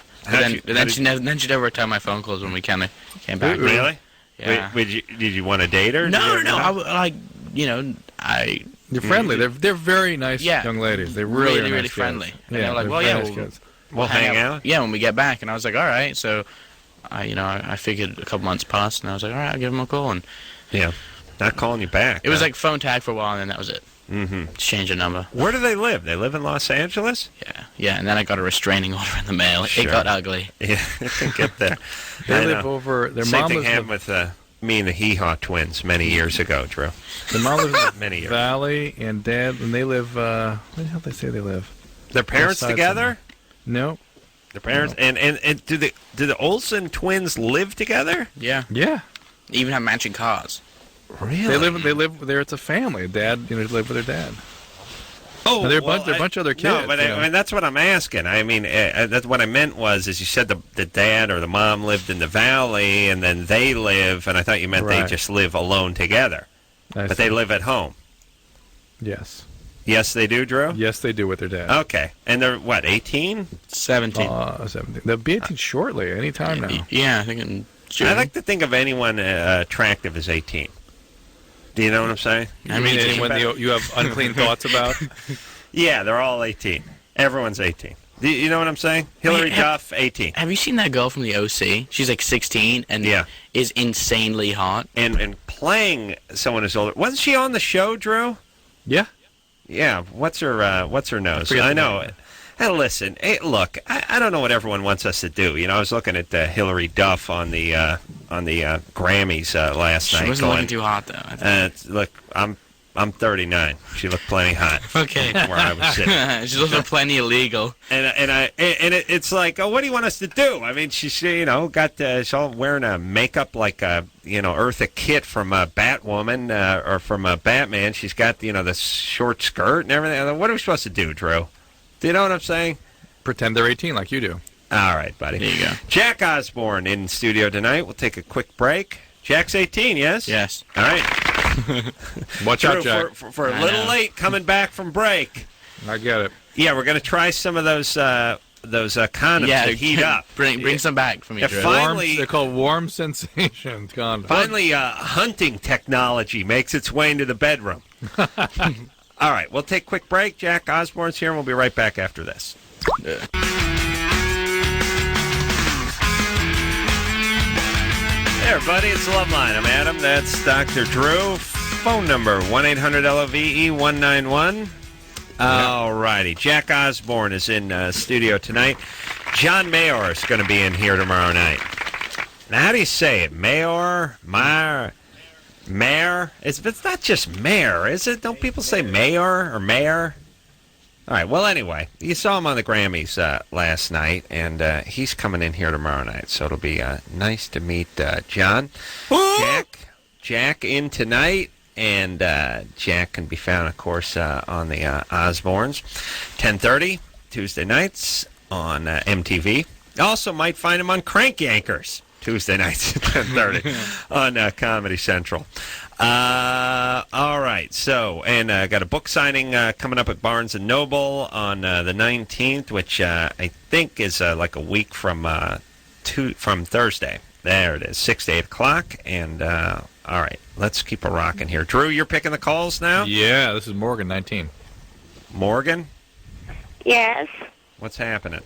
Then she never returned my phone calls when we kind of came back. Really? Yeah. Did you want to date her? No. They're friendly. They're very nice young ladies. They really are nice really kids. friendly. And Yeah, they're like, they're well, very yeah, nice kids. We'll hang out? Yeah, when we get back. And I was like, all right. So, I figured a couple months passed, and I was like, all right, I'll give them a call. And yeah, not calling you back. it was like phone tag for a while, and then that was it. Mm-hmm. Change the number. Where do they live? They live in Los Angeles? Yeah, and then I got a restraining order in the mail. Sure. It got ugly. Yeah, I can get that. They live over. Their Same mom thing lives happened with me and the Hee Haw twins many years ago, Drew. The mom lives in many years. Valley, and Dad, and they live. Where the hell did they say they live? Their parents West side together? No. Their parents and do the Olsen twins live together? Yeah. Yeah. They even have matching cars. Really? They live there. It's a family. Dad, live with their dad. Oh, and they're well, a bunch of other kids. No, but I mean that's what I'm asking. I mean that's what I meant was you said the dad or the mom lived in the valley and then they live, and I thought you meant they just live alone together, but they live at home. Yes. Yes, they do, Drew. Yes, they do with their dad. Okay, and they're what, 18? 17. 17. They'll be 18 shortly, any time now. Yeah, I think in June. I like to think of anyone attractive as 18. Do you know what I'm saying? I mean, anyone you have unclean thoughts about? Yeah, they're all 18. Everyone's 18. Do you know what I'm saying? Hillary Duff, 18. Have you seen that girl from the OC? She's like 16 and is insanely hot. And playing someone who's older. Wasn't she on the show, Drew? Yeah. Yeah. What's her nose? I know it. Hey, listen. Hey, look. I don't know what everyone wants us to do. I was looking at Hillary Duff on the Grammys last night. She wasn't looking too hot though. Look, I'm 39. She looked plenty hot. Okay. Where I was sitting. She looked plenty illegal. It's like, oh, what do you want us to do? I mean, she's she's all wearing a makeup like Eartha Kitt from Batwoman or from Batman. She's got the short skirt and everything. What are we supposed to do, Drew? Do you know what I'm saying? Pretend they're 18 like you do. All right, buddy. There you go. Jack Osbourne in studio tonight. We'll take a quick break. Jack's 18, yes? Yes. All right. Watch out, Jack. For a little late coming back from break. I get it. Yeah, we're going to try some of those condoms that heat up. Bring some back for me, Drew. Finally, they're called warm sensation condoms. Finally, hunting technology makes its way into the bedroom. All right, we'll take a quick break. Jack Osbourne's here, and we'll be right back after this. Hey, everybody, it's Loveline. I'm Adam. That's Dr. Drew. Phone number, 1-800-LOVE-191. All righty. Jack Osbourne is in studio tonight. John Mayer is going to be in here tomorrow night. Now, how do you say it? Mayer? Mayor? It's not just mayor, is it? Don't people say mayor or mayor? All right. Well, anyway, you saw him on the Grammys last night, and he's coming in here tomorrow night. So it'll be nice to meet John. Jack in tonight, and Jack can be found, of course, on the Osbournes, 10:30 Tuesday nights on MTV. Also, might find him on Crank Yankers. Tuesday nights at 10:30 on Comedy Central. All right. So, and got a book signing coming up at Barnes & Noble on the 19th, which I think is like a week from Thursday. There it is, 6 to 8 o'clock. And, all right, let's keep a rocking here. Drew, you're picking the calls now? Yeah, this is Morgan, 19. Morgan? Yes. What's happening?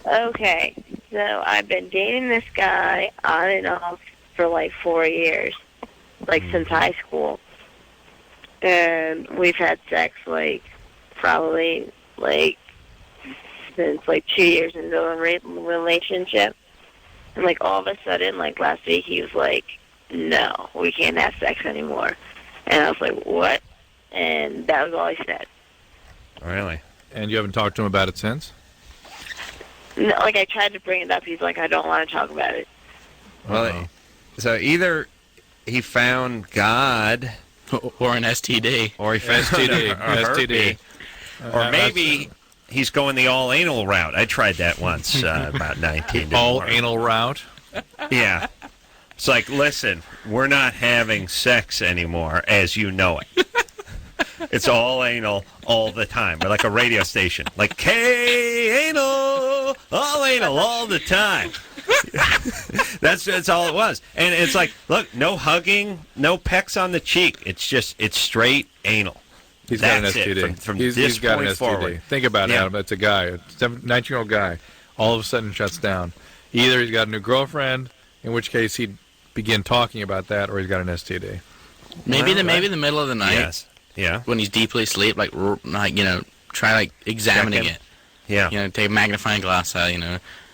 Okay. So I've been dating this guy on and off for like 4 years, like since high school. And we've had sex like probably like since like 2 years into a relationship. And like all of a sudden, like last week, he was like, no, we can't have sex anymore. And I was like, what? And that was all he said. Really? And you haven't talked to him about it since? No, like I tried to bring it up. He's like, I don't want to talk about it. Well, so either he found God, or an STD, or he found STD, STD, or maybe he's going the all anal route. I tried that once about 19. All anal route? Yeah. It's like, listen, we're not having sex anymore as you know it. It's all anal all the time. We're like a radio station. Like, K-anal, all anal all the time. That's all it was. And it's like, look, no hugging, no pecks on the cheek. It's straight anal. He's That's got an STD. it from he's this got point an STD. forward. Think about it, Yeah. Adam. It's a guy, a 19-year-old guy, all of a sudden shuts down. Either he's got a new girlfriend, in which case he'd begin talking about that, or he's got an STD. Maybe the middle of the night. Yes. Yeah. When he's deeply asleep, like try like examining it. Yeah. Take a magnifying glass out.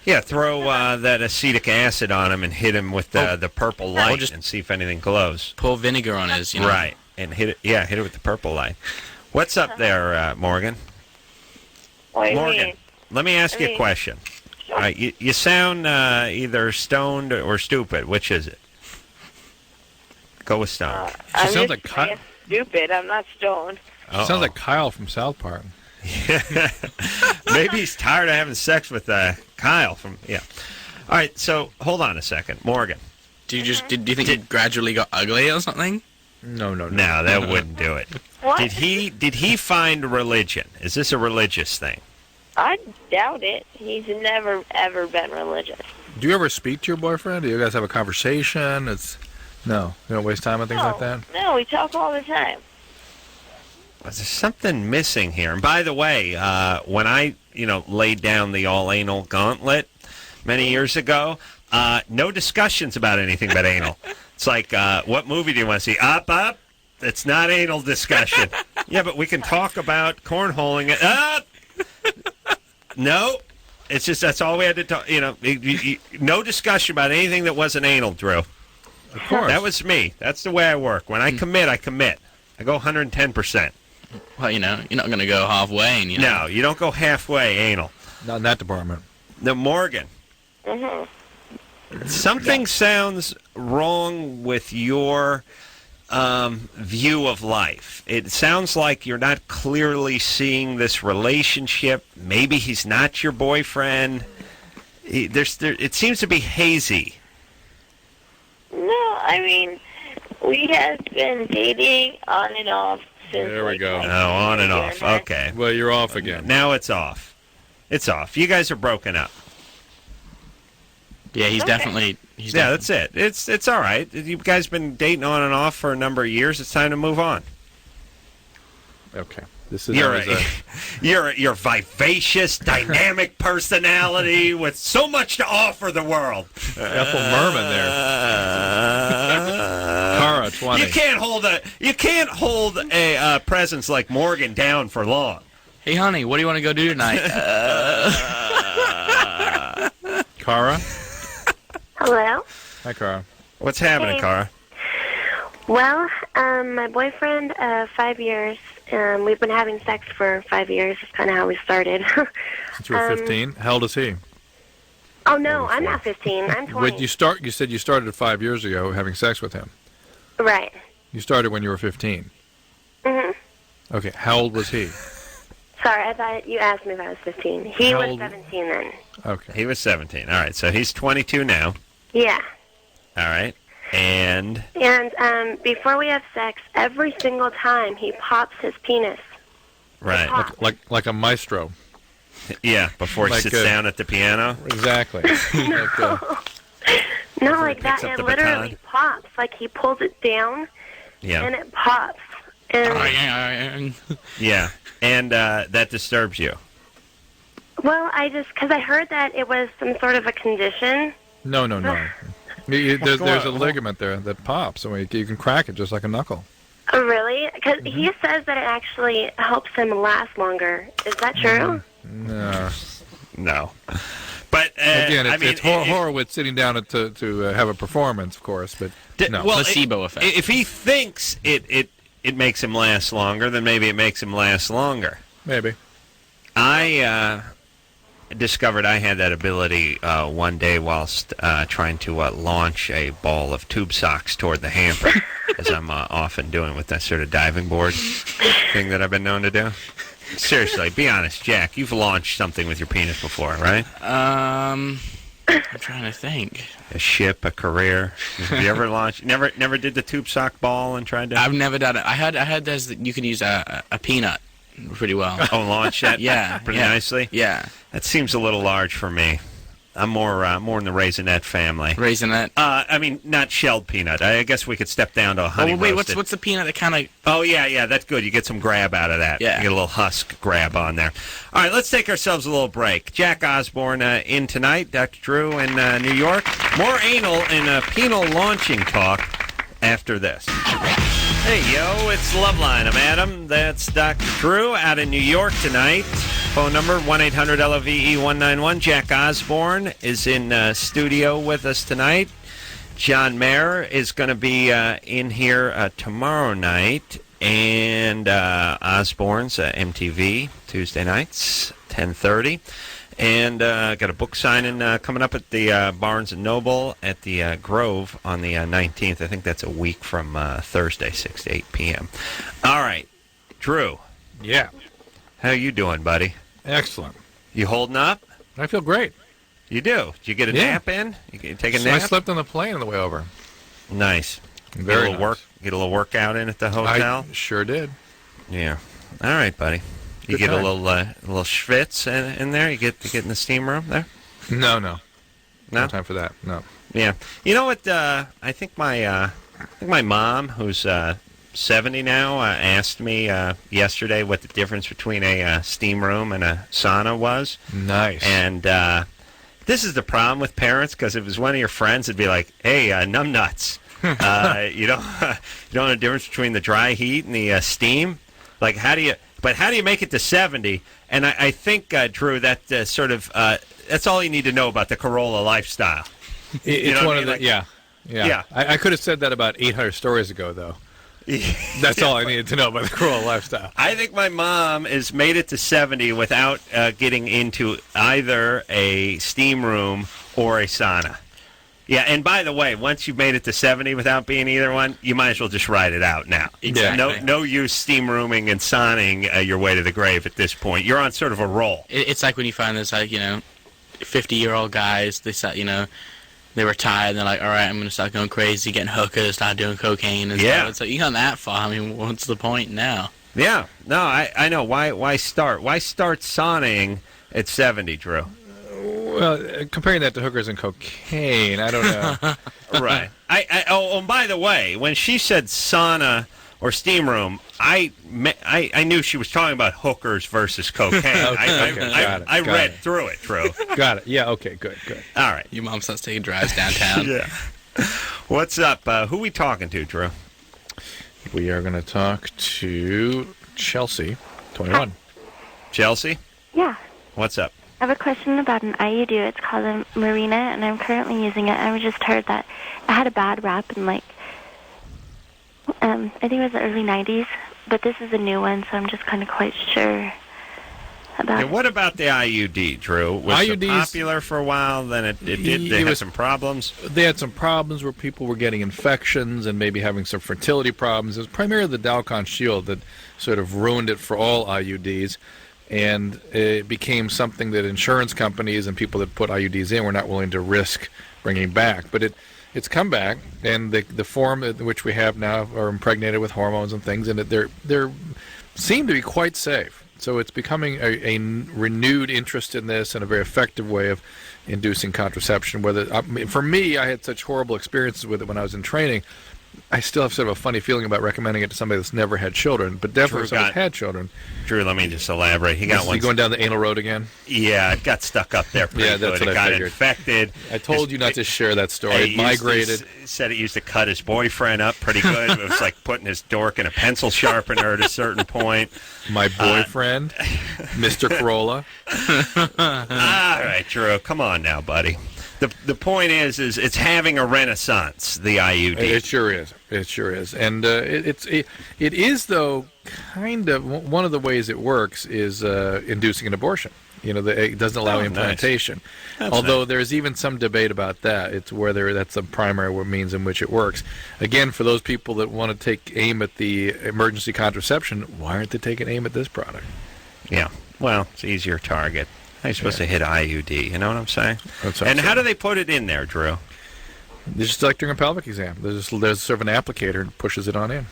Yeah, throw that acetic acid on him and hit him with the purple light and see if anything glows. Pour vinegar on his, Right, and hit it. Yeah, hit it with the purple light. What's up there, Morgan? What do you Morgan, mean? let me ask you a question. All right, you sound either stoned or stupid. Which is it? Go with stoned. I'm just stupid. I'm not stoned. Sounds like Kyle from South Park. Maybe he's tired of having sex with Kyle from. Yeah. All right, so hold on a second, Morgan. Do you think it gradually got ugly or something? No, that wouldn't do it. What? Did he find religion? Is this a religious thing? I doubt it. He's never, ever been religious. Do you ever speak to your boyfriend? Do you guys have a conversation? No, you don't waste time on things like that? No, we talk all the time. There's something missing here. And by the way, when I, laid down the all-anal gauntlet many years ago, no discussions about anything but anal. It's like, what movie do you want to see? Up. It's not anal discussion. Yeah, but we can talk about cornholing it. Up. No. It's just that's all we had to talk. No discussion about anything that wasn't anal, Drew. Of course. That was me. That's the way I work. When I commit, I commit. I go 110%. Well, you're not going to go halfway. And, No, you don't go halfway anal. Not in that department. The Morgan. Mm-hmm. Something sounds wrong with your view of life. It sounds like you're not clearly seeing this relationship. Maybe he's not your boyfriend. It seems to be hazy. No, I mean, we have been dating on and off since. There we go. Oh, on and off. Okay. Well, you're off again. Now it's off. It's off. You guys are broken up. Yeah, he's definitely. That's it. It's all right. You guys been dating on and off for a number of years. It's time to move on. Okay. This is you're vivacious, dynamic personality with so much to offer the world. Ethel Merman there. Cara, 20. You can't hold a presence like Morgan down for long. Hey, honey, what do you want to go do tonight? Cara? Hello? Hi, Cara. What's happening, Hey. Cara? Well, my boyfriend, 5 years. We've been having sex for 5 years. That's kind of how we started. Since you were 15. How old is he? Oh, no, I'm not 15. I'm 20. You said you started 5 years ago having sex with him. Right. You started when you were 15. Mm-hmm. Okay. How old was he? Sorry, I thought you asked me if I was 15. He How was old? 17 then. Okay. He was 17. All right, so he's 22 now. Yeah. All right. And before we have sex, every single time he pops his penis. right. Like a maestro. Yeah, before he Like sits a- down at the piano. Exactly. No, Before he like that. picks up It the literally baton. pops. Like he pulls it down, Yeah. and it pops. And Yeah. And that disturbs you. Well, because I heard that it was some sort of a condition. No. There's a ligament there that pops, so you can crack it just like a knuckle. Oh, really? Because he says that it actually helps him last longer. Is that true? No. But again, it's Horowitz sitting down to have a performance, of course, but no. Well, placebo effect. If he thinks it makes him last longer, then maybe it makes him last longer. Maybe. I discovered I had that ability one day whilst trying to launch a ball of tube socks toward the hamper, as I'm often doing with that sort of diving board thing that I've been known to do. Seriously, be honest, Jack. You've launched something with your penis before, right? I'm trying to think. A ship, a career. Have you ever launched? Never did the tube sock ball and tried to. I've never done it. I heard there's you could use a peanut pretty well. Oh, launch that. pretty nicely. Yeah, that seems a little large for me. I'm more in the raisinette family. Raisinette? I mean, not shelled peanut. I guess we could step down to a honey roasted. Wait, what's the peanut that kind of... Oh, yeah, that's good. You get some grab out of that. Yeah. You get a little husk grab on there. All right, let's take ourselves a little break. Jack Osbourne in tonight, Dr. Drew in New York. More anal and penal launching talk after this. Hey, yo, it's Loveline. I'm Adam. That's Dr. Drew out in New York tonight. Phone number 1-800-LOVE-191. Jack Osbourne is in studio with us tonight. John Mayer is going to be in here tomorrow night. And Osbourne's MTV Tuesday nights, 10:30. And got a book signing coming up at the Barnes & Noble at the Grove on the 19th. I think that's a week from Thursday, 6 to 8 p.m. All right, Drew. Yeah. How you doing, buddy? Excellent. You holding up? I feel great. You do? Did you get a nap in? You take a nap? I slept on the plane on the way over. Nice. Very nice. Get a little workout in at the hotel? I sure did. Yeah. All right, buddy. You Good get time. a little schwitz in there? You get in the steam room there? No. No time for that. No. Yeah. You know what? I think my mom, who's 70 now, asked me yesterday what the difference between a steam room and a sauna was. Nice. And this is the problem with parents, because if it was one of your friends, it'd be like, "Hey, numbnuts, you don't know the difference between the dry heat and the steam. Like, how do you make it to 70?" And I think, Drew, that that's all you need to know about the Carolla lifestyle. It's one of the yeah. I could have said that about 800 stories ago, though. That's all I needed to know about the Carolla lifestyle. I think my mom has made it to 70 without getting into either a steam room or a sauna. Yeah, and by the way, once you've made it to 70 without being either one, you might as well just ride it out now. Exactly. No use steam rooming and sauning your way to the grave at this point. You're on sort of a roll. It's like when you find this, 50-year-old guys, they retire, and they're like, all right, I'm going to start going crazy, getting hookers, start doing cocaine and stuff. It's like, you gone that far. I mean, what's the point now? Yeah. No, I know. Why start? Why start sauning at 70, Drew? Well, comparing that to hookers and cocaine, I don't know. Right. And by the way, when she said sauna or steam room, I knew she was talking about hookers versus cocaine. I read through it, Drew. Got it. Yeah, okay, good. All right. Your mom starts taking drives downtown. Yeah. What's up? Who we talking to, Drew? We are going to talk to Chelsea, 21. Chelsea? Yeah. What's up? I have a question about an IUD. It's called a Marina, and I'm currently using it. I just heard that it had a bad rap in, I think it was the early 90s, but this is a new one, so I'm just kind of quite sure about it. What about the IUD, Drew? Was it popular for a while, then it had some problems? They had some problems where people were getting infections and maybe having some fertility problems. It was primarily the Dalcon Shield that sort of ruined it for all IUDs. And it became something that insurance companies and people that put IUDs in were not willing to risk bringing back. But it's come back, and the form in which we have now are impregnated with hormones and things, and they seem to be quite safe. So it's becoming a renewed interest in this and a very effective way of inducing contraception. For me, I had such horrible experiences with it when I was in training I still have sort of a funny feeling about recommending it to somebody that's never had children, but definitely if somebody's had children. Drew, let me just elaborate. He got one. You going down the anal road again? Yeah, it got stuck up there pretty good. That's what it I got figured. infected. I told you not to share that story. It migrated. Said it used to cut his boyfriend up pretty good. It was like putting his dork in a pencil sharpener at a certain point. My boyfriend, Mr. Carolla. All right, Drew, come on now, buddy. The point is it's having a renaissance, the IUD. It sure is. It sure is. And it is, though, kind of one of the ways it works is inducing an abortion. It doesn't allow implantation. Nice. Although there's even some debate about that. It's whether that's the primary means in which it works. Again, for those people that want to take aim at the emergency contraception, why aren't they taking aim at this product? Yeah. Well, it's an easier target. How are you supposed to hit IUD? You know what I'm saying? That's what and I'm how saying. do they put it in there, Drew? It's just like during a pelvic exam. There's sort of an applicator and pushes it on in.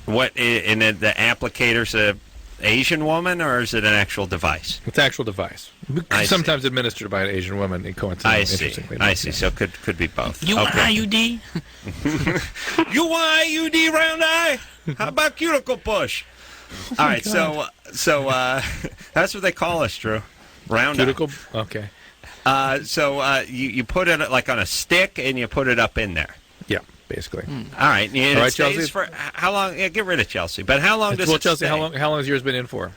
What? And the applicator's a Asian woman, or is it an actual device? It's an actual device. Sometimes administered by an Asian woman. I see. I see. So it could be both. You want IUD? You want IUD, round eye? How about cuticle push? All right, so that's what they call us, Drew. Round cuticle. Okay. You put it like on a stick and you put it up in there. Yeah, basically. All right. And All right, it stays Chelsea. for how long? Yeah, get rid of Chelsea. But how long does it Chelsea, stay? how long has yours been in for?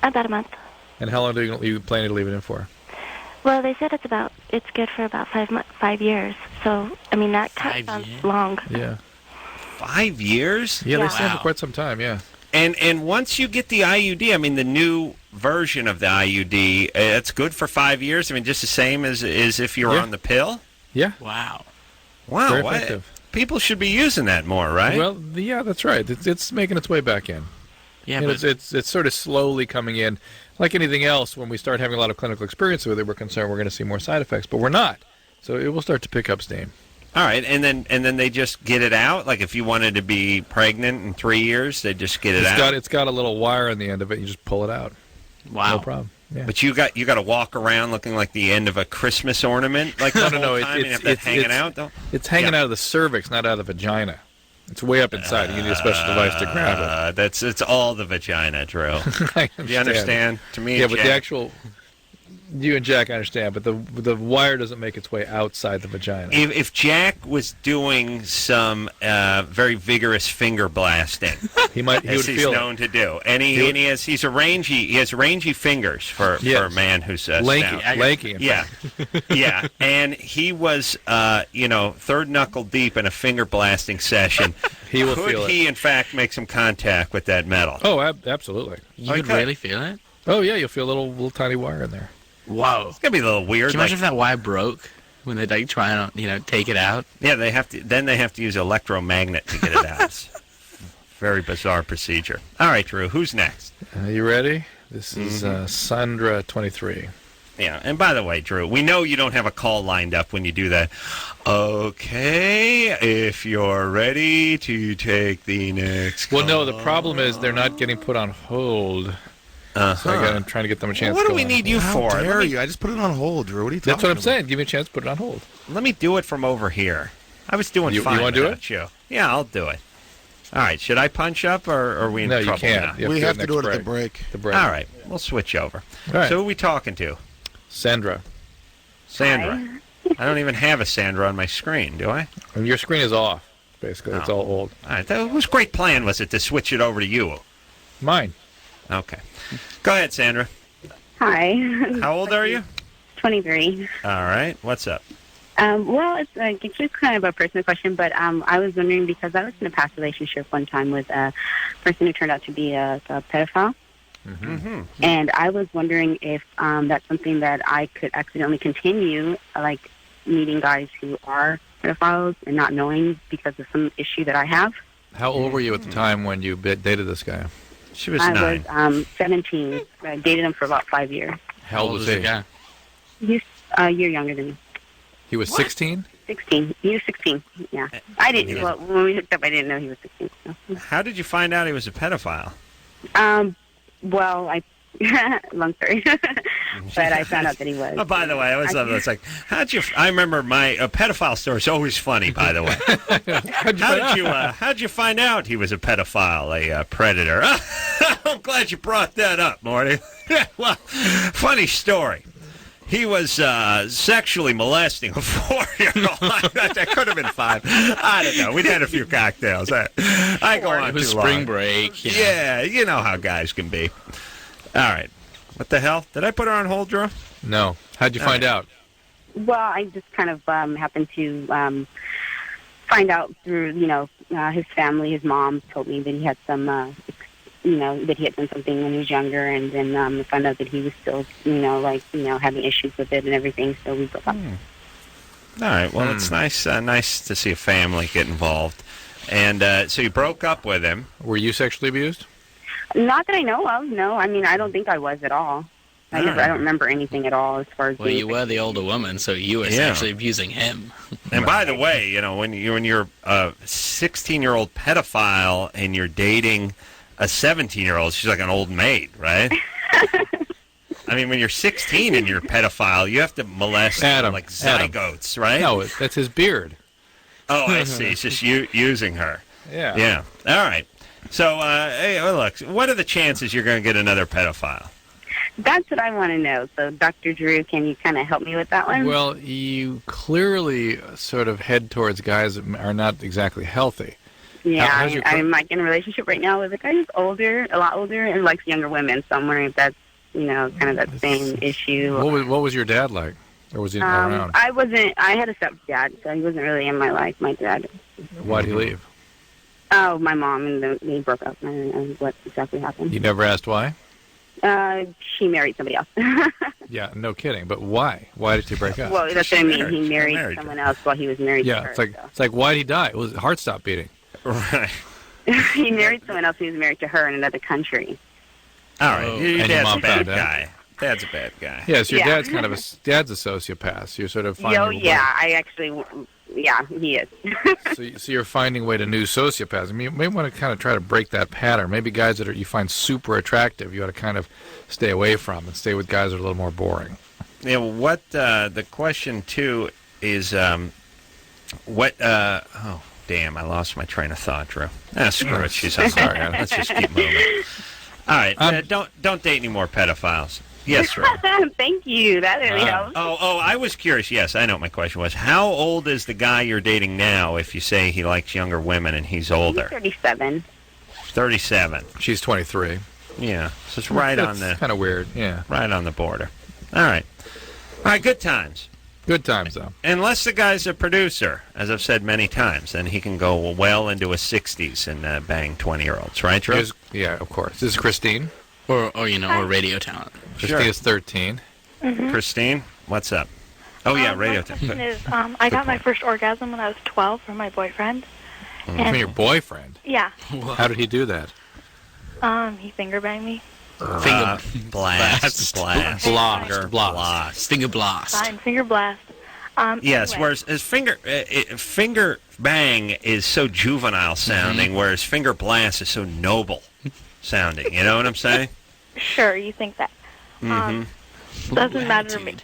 About a month. And how long do you plan to leave it in for? Well, they said it's good for about 5 years. So, I mean, that kind of sounds long. Yeah. 5 years? Yeah, they stay for quite some time, yeah. And once you get the IUD, I mean, the new version of the IUD, it's good for 5 years? I mean, just the same as if you were on the pill? Yeah. Wow. Wow. Very effective. People should be using that more, right? Well, yeah, that's right. It's making its way back in. Yeah, but it's sort of slowly coming in. Like anything else, when we start having a lot of clinical experience with it, we're concerned we're going to see more side effects, but we're not. So it will start to pick up steam. All right, and then they just get it out? Like if you wanted to be pregnant in 3 years, they just get it out? It's got a little wire on the end of it. You just pull it out. Wow. No problem. Yeah. But you got to walk around looking like the end of a Christmas ornament, like the whole time, and have that hanging out, though? It's hanging out of the cervix, not out of the vagina. It's way up inside. You need a special device to grab it. It's all the vagina, Drew. Do you understand? To me, yeah, Jack, but the actual... You and Jack understand, but the wire doesn't make its way outside the vagina. If Jack was doing some very vigorous finger blasting, he would he's feel known to do, and he has rangy fingers for a man who's lanky. Yeah, yeah, and he was third knuckle deep in a finger blasting session. He will feel it. Could he, in fact, make some contact with that metal? Oh, absolutely. You could really feel it? Oh yeah, you'll feel a little tiny wire in there. Wow. It's gonna be a little weird. Can you imagine if that wire broke when they try and take it out? Yeah, they have to use electromagnet to get it out. It's a very bizarre procedure. All right, Drew, who's next? You ready? This is Sandra, 23. Yeah, and by the way, Drew, we know you don't have a call lined up when you do that. Okay, if you're ready to take the next call. Well, no, the problem is they're not getting put on hold. So I'm trying to get them a chance. What to do we need you for? How dare you? I just put it on hold, Drew. What are you talking about? That's what I'm saying. Give me a chance to put it on hold. Let me do it from over here. I was doing fine. You want to do it? You. Yeah, I'll do it. All right. Should I punch up, or are we in trouble? No, you can't. Now? We have to do it at the break. All right. We'll switch over. All right. So who are we talking to? Sandra. Sandra. I don't even have a Sandra on my screen, do I? And your screen is off, basically. It's all old. All right. Whose great plan was it to switch it over to you? Mine. Okay. Go ahead, Sandra. Hi. How old are you? 23. All right. What's up? Well, it's just kind of a personal question, but I was wondering because I was in a past relationship one time with a person who turned out to be a pedophile. Mm-hmm. And I was wondering if that's something that I could accidentally continue, like meeting guys who are pedophiles and not knowing because of some issue that I have. How old were you at the time when you dated this guy? She was 9. I was 17. I dated him for about 5 years. How old was he? He's a year younger than me. He was 16? 16. He was 16, yeah. I didn't, well, when we hooked up, I didn't know he was 16. So. How did you find out he was a pedophile? Well, long story. but I found out that he was. Oh, by the way, I always love that. It's like, I remember my pedophile story is always funny, by the way. How'd you find out he was a pedophile, a predator? I'm glad you brought that up, Marty. Well, funny story. He was sexually molesting a 4-year-old. That could have been 5. I don't know. We'd had a few cocktails. I go on It was too spring long. break. Yeah, you know how guys can be. All right. What the hell? Did I put her on hold, Drew? No. How'd you find out? Well, I just kind of happened to find out through, his family. His mom told me that he had some, that he had done something when he was younger, and then I found out that he was still, having issues with it and everything. So we broke up. All right. Well, it's nice to see a family get involved. And so you broke up with him. Were you sexually abused? Not that I know of. No, I mean I don't think I was at all. I don't remember anything at all as far as. Well, you were the older woman, so you were sexually abusing him. And by the way, when you're a 16-year-old pedophile and you're dating a 17-year-old, she's like an old maid, right? I mean, when you're 16 and you're a pedophile, you have to molest zygotes, right? No, that's his beard. Oh, I see. It's just using her. Yeah. Yeah. All right. So, hey, look, what are the chances you're going to get another pedophile? That's what I want to know. So, Dr. Drew, can you kind of help me with that one? Well, you clearly sort of head towards guys that are not exactly healthy. Yeah, I'm like in a relationship right now with a guy who's older, a lot older, and likes younger women. So I'm wondering if that's, kind of that same issue. What was your dad like? Or was he around? I had a stepdad, so he wasn't really in my life, my dad. Why'd he leave? Oh, my mom, and they broke up. I don't know what exactly happened. You never asked why? She married somebody else. Yeah, no kidding. But why? Why did she break up? Well, that's what I mean. He married someone else while he was married to her. It's like why'd he die? His heart stopped beating. Right. He married someone else who was married to her in another country. All right. Your dad's a bad guy. guy. Dad's a bad guy. Yes, your dad's kind of dad's a sociopath. So you're sort of finding. Oh, yeah. He is. So you're finding a way to new sociopaths. I mean, you may want to kind of try to break that pattern. Maybe guys that you find super attractive, you ought to kind of stay away from and stay with guys that are a little more boring. Yeah. Well, what the question too is what? Oh, damn! I lost my train of thought, Drew. Screw it. She's on. Sorry. Let's just keep moving. All right. Don't date any more pedophiles. Yes, sir. Thank you. That really helps. I was curious. Yes, I know what my question was. How old is the guy you're dating now if you say he likes younger women and he's older? He's 37. 37. She's 23. Yeah. So it's right on the... kind of weird, yeah. Right on the border. All right. All right, good times. Good times, though. Unless the guy's a producer, as I've said many times, then he can go well into his 60s and bang 20-year-olds. Right, Drew? Yeah, of course. This is Christine. Or radio talent. Christine is 13. Mm-hmm. Christine, what's up? Oh, yeah, radio My question is, I got my first orgasm when I was 12 from my boyfriend. From your boyfriend? Yeah. How did he do that? He finger banged me. Finger blast. Finger blast. Fine, finger blast. Yes, anyway. whereas finger bang is so juvenile sounding, whereas finger blast is so noble sounding. You know what I'm saying? Sure, you think that. Doesn't matter to me.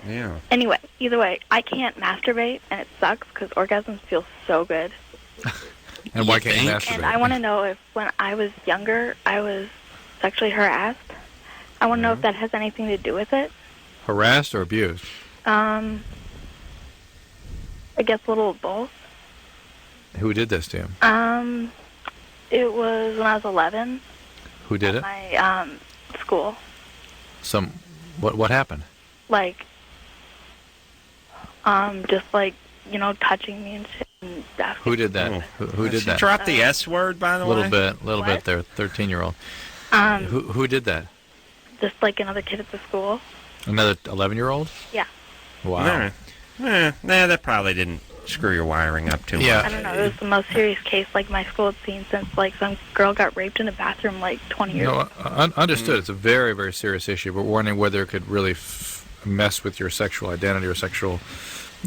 Yeah. Anyway, either way, I can't masturbate, and it sucks because orgasms feel so good. And why can't you masturbate? And I want to know if when I was younger, I was sexually harassed. I want to know if that has anything to do with it. Harassed or abused? I guess a little of both. Who did this to you? It was when I was 11. Who did it? My school. What happened? Like, just like, touching me and shit. And who did that? Who did that? Drop the S word, by the way. A little bit there, 13-year-old. Who did that? Just like another kid at the school. Another 11-year-old? Yeah. Wow. That probably didn't screw your wiring up too much. I don't know. It was the most serious case like my school had seen since like some girl got raped in a bathroom like 20 years ago. Understood. It's a very, very serious issue, but we're wondering whether it could really mess with your sexual identity or sexual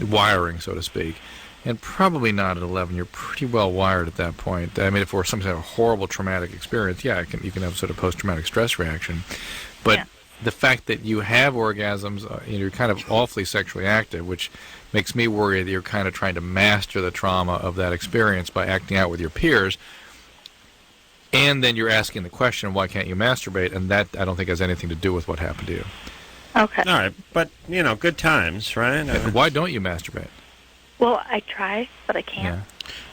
wiring, so to speak. And probably not at 11. You're pretty well wired at that point. I mean, if it were some kind of horrible traumatic experience, you can have sort of post-traumatic stress reaction. But the fact that you have orgasms, you're kind of awfully sexually active, which makes me worry that you're kind of trying to master the trauma of that experience by acting out with your peers. And then you're asking the question, why can't you masturbate? And that, I don't think, has anything to do with what happened to you. Okay. All right, but, good times, right? Why don't you masturbate? Well, I try, but I can't.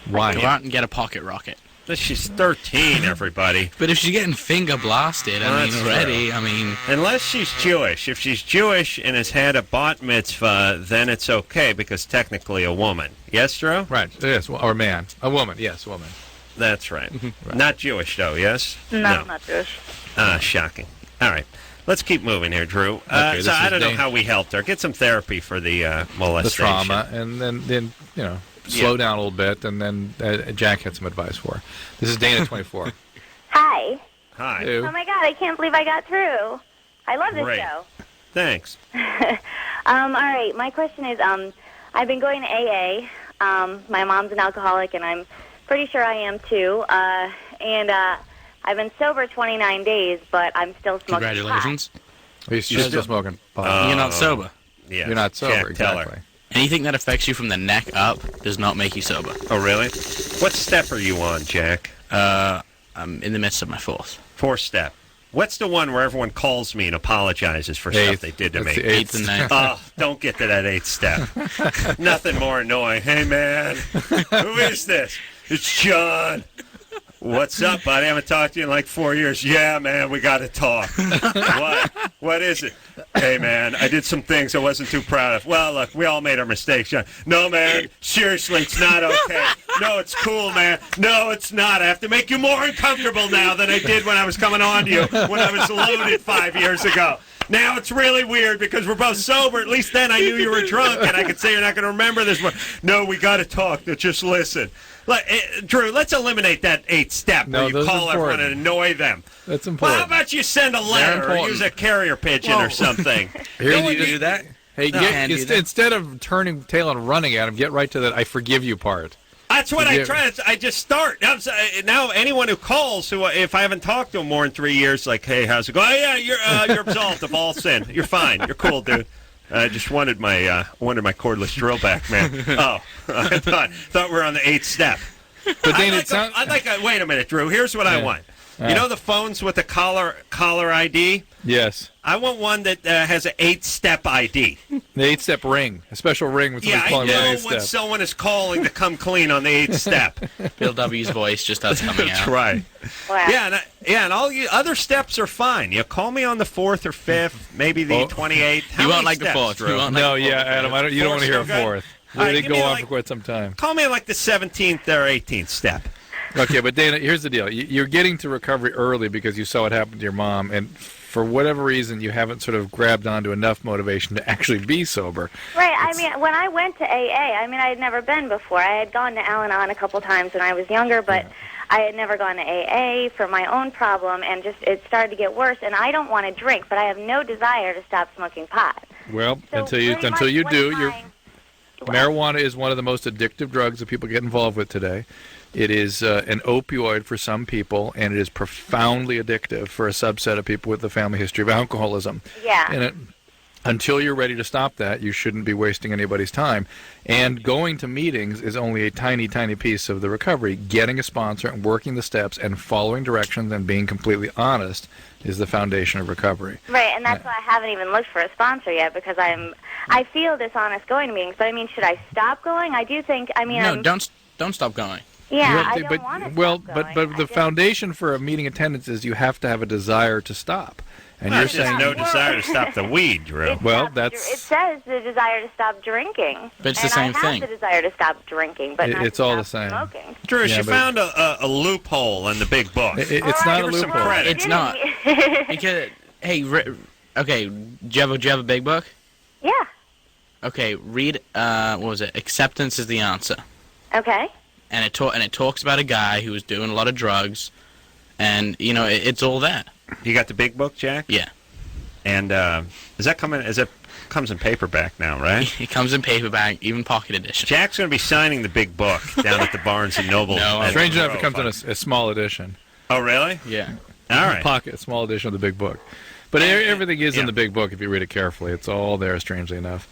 Why? Go out and get a pocket rocket. She's 13, everybody. But if she's getting finger blasted, already, unless she's Jewish. If she's Jewish and has had a bat mitzvah, then it's okay, because technically a woman. Yes, Drew? Right, yes, or a man. A woman, yes, woman. That's right. Not Jewish, though, yes? No, I'm not Jewish. Shocking. All right. Let's keep moving here, Drew. Okay, so I don't know how we helped her. Get some therapy for the molestation. The trauma, and then slow down a little bit, and then Jack had some advice for her. This is Dana, 24. Hi. Hi. Oh, my God, I can't believe I got through. I love this Great. show. Thanks. All right, my question is, I've been going to AA. My mom's an alcoholic, and I'm pretty sure I am, too. And I've been sober 29 days, but I'm still smoking Congratulations. You're still smoking pot. You're not sober. Yes. You're not sober, Jack, exactly. tell her. Anything that affects you from the neck up does not make you sober. Oh, really? What step are you on, Jack? I'm in the midst of my fourth. Fourth step. What's the one where everyone calls me and apologizes for stuff they did to me? The eighth and ninth. Oh, don't get to that 8th step. Nothing more annoying. Hey, man, who is this? It's John. What's up, buddy? I haven't talked to you in like 4 years. Yeah, man, we got to talk. What? What is it? Hey, man, I did some things I wasn't too proud of. Well, look, we all made our mistakes, John. No, man, seriously, it's not okay. No, it's cool, man. No, it's not. I have to make you more uncomfortable now than I did when I was coming on to you when I was loaded 5 years ago. Now it's really weird because we're both sober. At least then I knew you were drunk, and I could say you're not going to remember this one. No, we got to talk. Now just listen. Drew, let's eliminate that 8th step where you call everyone and annoy them. That's important. Well, how about you send a letter or use a carrier pigeon or something? Here you do that? Hey, instead of turning tail and running at him, get right to that I forgive you part. That's what I try. I just start. Now anyone who calls, if I haven't talked to them more than 3 years, like, hey, how's it going? Oh, yeah, you're absolved of all sin. You're fine. You're cool, dude. I just wanted my cordless drill back, man. Oh, I thought we were on the 8th step. But then wait a minute, Drew. Here's what I want. You know the phones with the caller ID? Yes. I want one that has an 8-step ID. The 8-step ring, a special ring with somebody calling I know an 8 when step. someone is calling to come clean on the 8th step. Bill W's voice just starts coming out. That's right. Wow. Yeah, and all you other steps are fine. You call me on the 4th or 5th, maybe the 28th. You won't like the 4th, Drew. Adam, you don't want to hear a 4th. Let it go on for quite some time. Call me like the 17th or 18th step. Okay, but Dana, here's the deal. You're getting to recovery early because you saw what happened to your mom, and for whatever reason, you haven't sort of grabbed onto enough motivation to actually be sober. Right. I mean, when I went to AA, I had never been before. I had gone to Al-Anon a couple times when I was younger, but I had never gone to AA for my own problem, and it started to get worse. And I don't want to drink, but I have no desire to stop smoking pot. Well, So until you do, marijuana is one of the most addictive drugs that people get involved with today. It is an opioid for some people, and it is profoundly addictive for a subset of people with a family history of alcoholism. Yeah. And until you're ready to stop that, you shouldn't be wasting anybody's time. And going to meetings is only a tiny, tiny piece of the recovery. Getting a sponsor and working the steps and following directions and being completely honest is the foundation of recovery. Right, and that's why I haven't even looked for a sponsor yet, because I feel dishonest going to meetings. But should I stop going? I do think. No, don't stop going. Yeah, I don't want to stop going. But the foundation for a meeting attendance is you have to have a desire to stop. And you're saying no desire to stop the weed, Drew. It says the desire to stop drinking. But it's the same thing. I have the desire to stop drinking, but not it's to all stop the same. smoking. Drew, she found a loophole in the big book. It's not a Give her some loophole. credit. It's not. Because, hey, okay, do you have a big book? Yeah. Okay, read, what was it? Acceptance is the answer. Okay. And it talks about a guy who was doing a lot of drugs, and, it's all that. You got the big book, Jack? Yeah. And is that coming? Comes in paperback now, right? It comes in paperback, even pocket edition. Jack's going to be signing the big book down at the Barnes and Noble. No, strange enough, it comes in a small edition. Oh, really? Yeah. All right. Pocket, small edition of the big book. But everything is in the big book if you read it carefully. It's all there, strangely enough.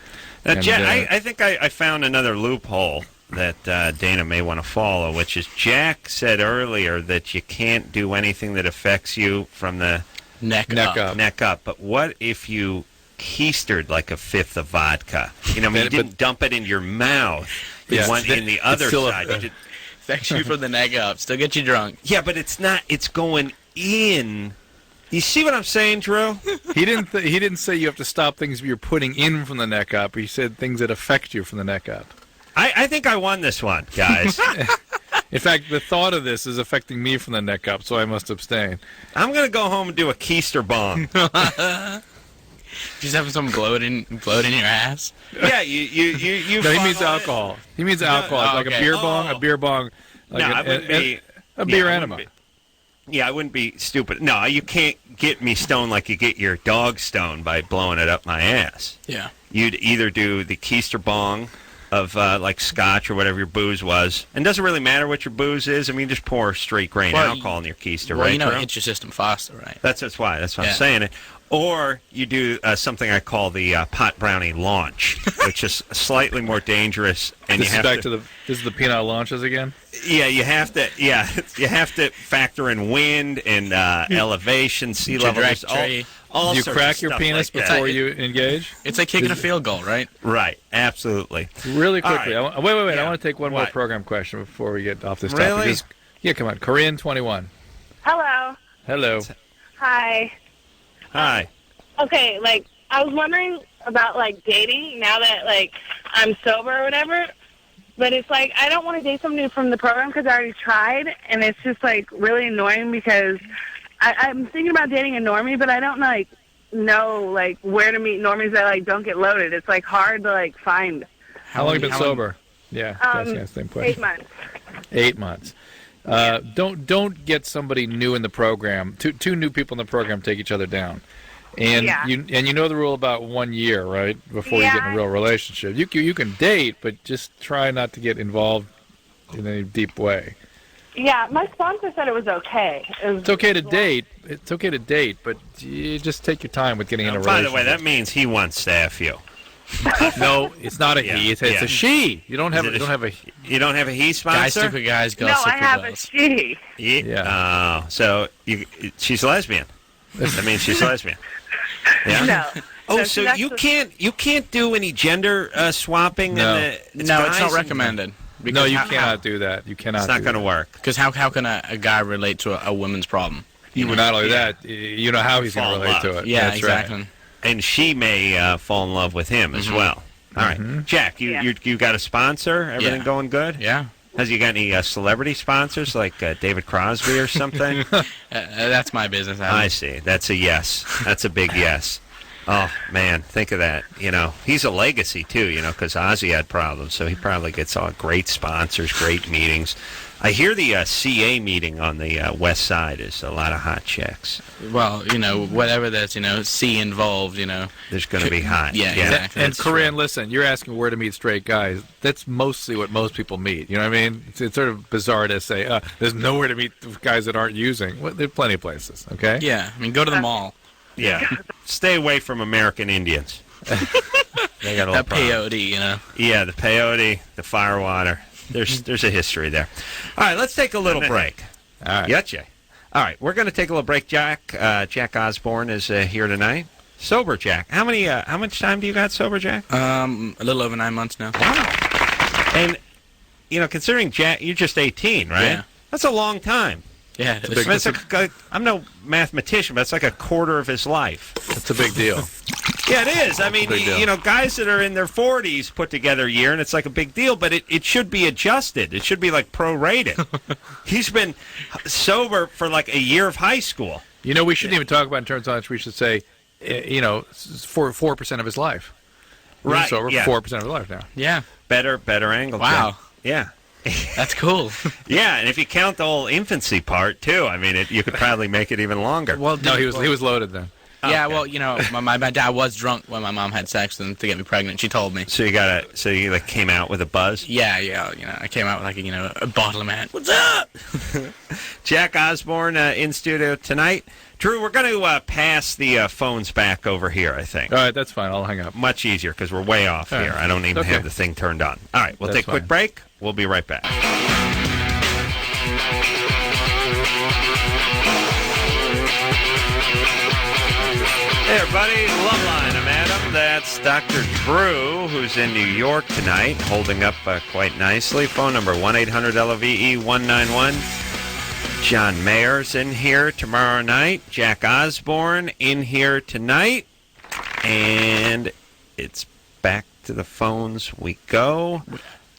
Now, And, Jack, I think I found another loophole that Dana may want to follow, which is Jack said earlier that you can't do anything that affects you from the neck up. But what if you keistered like a fifth of vodka? You know, I mean, you didn't dump it in your mouth. You went in the other side. Affects you from the neck up. Still get you drunk. Yeah, but it's not. It's going in. You see what I'm saying, Drew? He didn't say you have to stop things you're putting in from the neck up. He said things that affect you from the neck up. I think I won this one, guys. In fact, the thought of this is affecting me from the neck up, so I must abstain. I'm going to go home and do a keister bong. Just having someone blow it in your ass? Yeah, you No, he means alcohol. He means alcohol, like a beer bong. Like I wouldn't be a beer enema. Yeah, I wouldn't be stupid. No, you can't get me stoned like you get your dog stoned by blowing it up my ass. Yeah. You'd either do the keister bong of like scotch or whatever your booze was. And it doesn't really matter what your booze is. I mean, just pour straight grain alcohol in your keister, well, right? You know, Drew? it hits your system faster, right? That's why. That's why I'm saying it. Or you do something I call the pot brownie launch, which is slightly more dangerous. And This is the peanut launches again? Yeah, you have to. Yeah, you have to factor in wind and elevation, sea level. All Do you sorts crack of your stuff penis like before that. you engage? It's like kicking a field goal, right? Right, absolutely. Really quickly. All right. Wait. Yeah. I want to take one more What? program question before we get off this Really? topic. Yeah, come on. Korean 21. Hello. Hello. Hi. Hi. Okay, like, I was wondering about, like, dating now that, like, I'm sober or whatever. But it's like, I don't want to date somebody from the program because I already tried. And it's just, like, really annoying because I'm thinking about dating a normie, but I don't, like, know, like, where to meet normies that, like, don't get loaded. It's, like, hard to, like, find. How long have you been sober? Yeah, that's the same question. 8 months. 8 months. Don't get somebody new in the program. Two new people in the program take each other down. And you know the rule about 1 year, right? Before you get in a real relationship. You can date, but just try not to get involved in any deep way. Yeah, my sponsor said it was okay. It's okay to date. It's okay to date, but you just take your time with getting in a By relationship. the way, that means he wants to F you. No, it's not a he. It's a she. You don't have a You don't have a he sponsor? Guys, stupid guys, girls, No, I stupid have girls. a she. Yeah. So she's lesbian. That means she's lesbian. Yeah. No. Oh, No, so she's you actually- can't do any gender swapping? No. It's No, it's guys not and- recommended. No, you cannot do that. You cannot. It's not going to work. Because how can a guy relate to a woman's problem? Not only that, you know how he's going to relate to it. Yeah, That's exactly. Right. And she may fall in love with him as well. All right, Jack, you got a sponsor? Everything going good? Yeah. Has you got any celebrity sponsors like David Crosby or something? That's my business. I see. That's a yes. That's a big yes. Oh, man, think of that. You know, he's a legacy, too, you know, because Ozzy had problems, so he probably gets all great sponsors, great meetings. I hear the CA meeting on the west side is a lot of hot chicks. Well, you know, whatever there's, C involved, There's going to be hot. Yeah, exactly. And Corinne, listen, you're asking where to meet straight guys. That's mostly what most people meet. You know what I mean? It's sort of bizarre to say, there's nowhere to meet guys that aren't using. Well, there's plenty of places, okay? Yeah, I mean, go to the mall. Yeah. Stay away from American Indians. They got a that peyote, Yeah, the peyote, the firewater. There's a history there. All right, let's take a little break. All right. Yetcha. All right, we're going to take a little break. Jack Osbourne is here tonight. Sober Jack. How much time do you got sober, Jack? A little over 9 months now. Wow. And considering Jack, you're just 18, right? Yeah. That's a long time. Yeah, I'm no mathematician, but it's like a quarter of his life. That's a big deal. Yeah, it is. I mean, guys that are in their 40s put together a year, and it's like a big deal, but it should be adjusted. It should be like prorated. He's been sober for like a year of high school. We shouldn't even talk about in terms of how much we should say, for 4% of his life. Right. He's sober for 4% of his life now. Yeah. Better angle. Wow. Yeah. That's cool. Yeah, and if you count the whole infancy part, too, I mean, you could probably make it even longer. Well, no, he was loaded then. Yeah, well, you know, my dad was drunk when my mom had sex with him to get me pregnant. She told me. So you like came out with a buzz? Yeah, you know, I came out with like a bottle of man. What's up? Jack Osbourne in studio tonight. Drew, we're going to pass the phones back over here, I think. All right, that's fine. I'll hang up. Much easier because we're way off here. I don't even have the thing turned on. All right, we'll take a quick break. We'll be right back. Hey, everybody. Loveline. I'm Adam. That's Dr. Drew, who's in New York tonight, holding up quite nicely. Phone number 1-800-LOVE-191. John Mayer's in here tomorrow night. Jack Osbourne in here tonight. And it's back to the phones we go.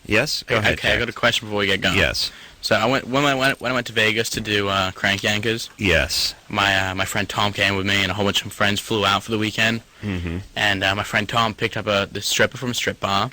Yes? Go ahead, Okay, Jack. I got a question before we get going. Yes. So when I went to Vegas to do Crank Yankers. Yes. My friend Tom came with me, and a whole bunch of friends flew out for the weekend. Mm-hmm. And my friend Tom picked up the stripper from a strip bar,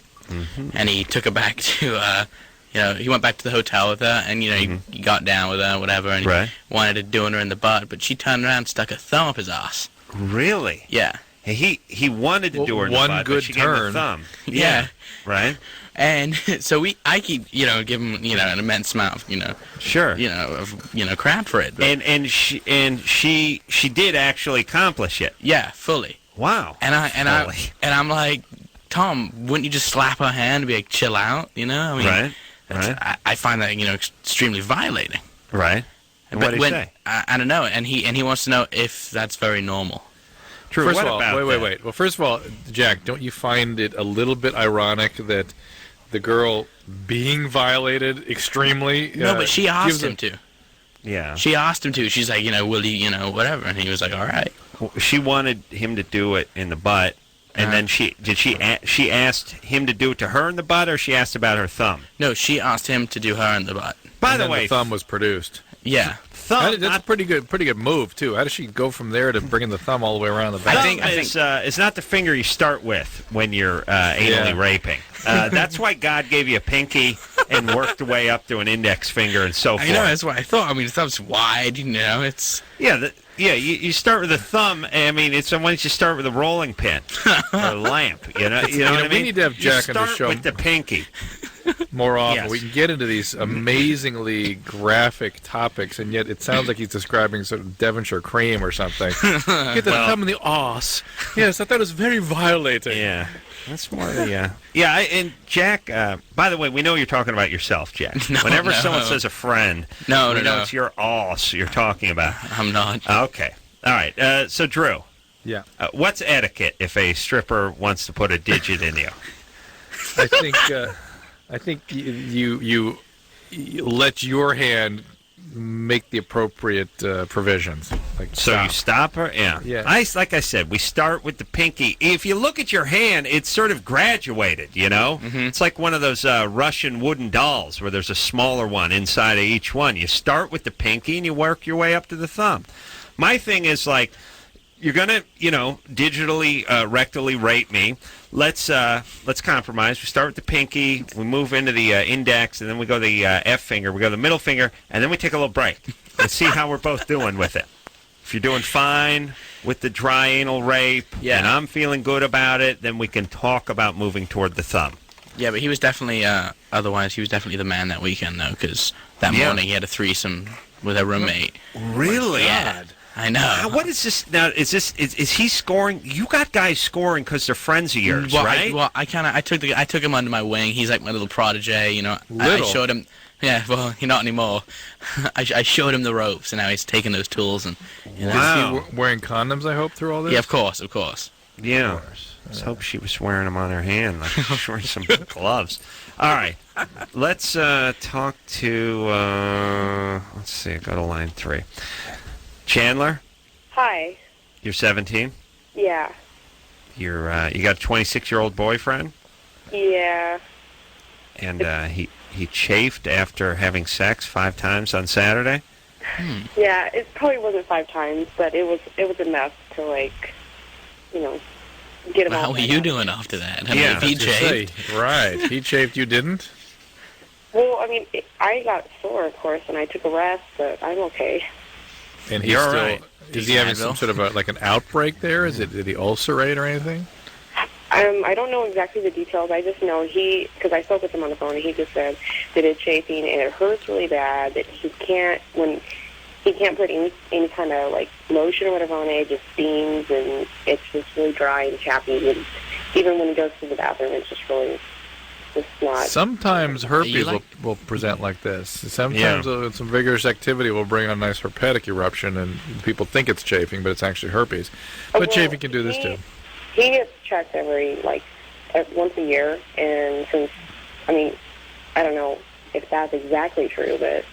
and he took her back to he went back to the hotel with her, and he got down with her, whatever, and he wanted to do her in the butt, but she turned around and stuck a thumb up his ass. Really? Yeah. He wanted to do her in the butt, but she gave him a thumb. Yeah. Right? And so I keep, giving him, an immense amount of, sure, crap for it. But and she did actually accomplish it. Yeah, fully. Wow. And I'm like, Tom, wouldn't you just slap her hand and be like, chill out? I mean, right. I find that extremely violating. Right. And what did he say? I don't know, and he wants to know if that's very normal. True. First of all, wait. Well, first of all, Jack, don't you find it a little bit ironic that the girl being violated extremely? No, but she asked him to. Yeah. She asked him to. She's like, will he, whatever, and he was like, all right. Well, she wanted him to do it in the butt, and then she asked him to do it to her in the butt, or she asked about her thumb? No, she asked him to do her in the butt. By the way, the thumb was produced. Yeah. That's a pretty good move too. How does she go from there to bringing the thumb all the way around the back? I think it's not the finger you start with when you're anally raping. That's why God gave you a pinky and worked the way up to an index finger and so forth. I know, that's what I thought. I mean, the thumb's wide, it's... You start with the thumb. I mean, it's why don't you start with a rolling pin or a lamp? You know what I mean? We need to have Jack on the show. Start with the pinky. More often. Yes. We can get into these amazingly graphic topics, and yet it sounds like he's describing sort of Devonshire cream or something. Get the thumb in the arse. Yes, I thought it was very violating. Yeah. That's more the, and Jack, by the way, we know you're talking about yourself, Jack. Whenever someone says a friend, we know it's your ass you're talking about. I'm not. Okay. All right. So, Drew. Yeah. What's etiquette if a stripper wants to put a digit in you? I think you let your hand make the appropriate provisions. Like so you stop her? Yeah. Like I said, we start with the pinky. If you look at your hand, it's sort of graduated, It's like one of those Russian wooden dolls where there's a smaller one inside of each one. You start with the pinky and you work your way up to the thumb. My thing is like, you're going to, digitally, rectally rape me. Let's compromise. We start with the pinky, we move into the index, and then we go the F finger, we go the middle finger, and then we take a little break. Let's see how we're both doing with it. If you're doing fine with the dry anal rape, and I'm feeling good about it, then we can talk about moving toward the thumb. Yeah, but he was definitely, otherwise, he was definitely the man that weekend, though, because that morning he had a threesome with a roommate. Really? Yeah. I know. What is this now? Is he scoring? You got guys scoring because they're friends of yours, right? I took him under my wing. He's like my little protege, I showed him. Yeah, well, not anymore. I showed him the ropes, and now he's taking those tools and. Wow. Is he wearing condoms? I hope through all this. Yeah, of course. Yeah. Let's hope she was wearing them on her hand, like she was wearing some gloves. All right, let's talk to. Let's see. Go to line 3. Chandler? Hi. You're 17? Yeah. You got a 26-year-old boyfriend? Yeah. And he chafed after having sex 5 times on Saturday? Yeah, it probably wasn't 5 times, but it was enough to get him out. How were you doing after that? If he chafed. Right. He chafed, you didn't? Well, I mean, I got sore, of course, and I took a rest, but I'm okay. And he's You're still right. is he having some sort of an outbreak there? Did he ulcerate or anything? I don't know exactly the details. I just know because I spoke with him on the phone, and he just said that it's chafing and it hurts really bad. That he can't put any kind of like lotion or whatever on it. It just steams and it's just really dry and chappy. And even when he goes to the bathroom, it's just really just not. Sometimes herpes will present like this. Sometimes some vigorous activity will bring on a nice herpetic eruption, and people think it's chafing, but it's actually herpes. But chafing can do this too. He gets checked once a year, and I don't know if that's exactly true, but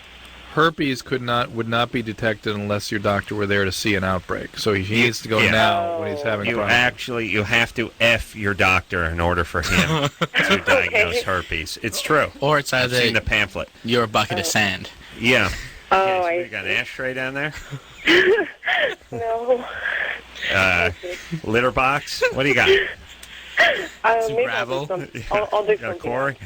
herpes would not be detected unless your doctor were there to see an outbreak. So he needs to go now when he's having problems. You have to F your doctor in order for him to diagnose herpes. It's true. Or it's either I've seen the pamphlet. You're a bucket of sand. Yeah. Oh, you got an ashtray down there? No. Litter box? What do you got? Maybe gravel? I'll do Got a something. quarry?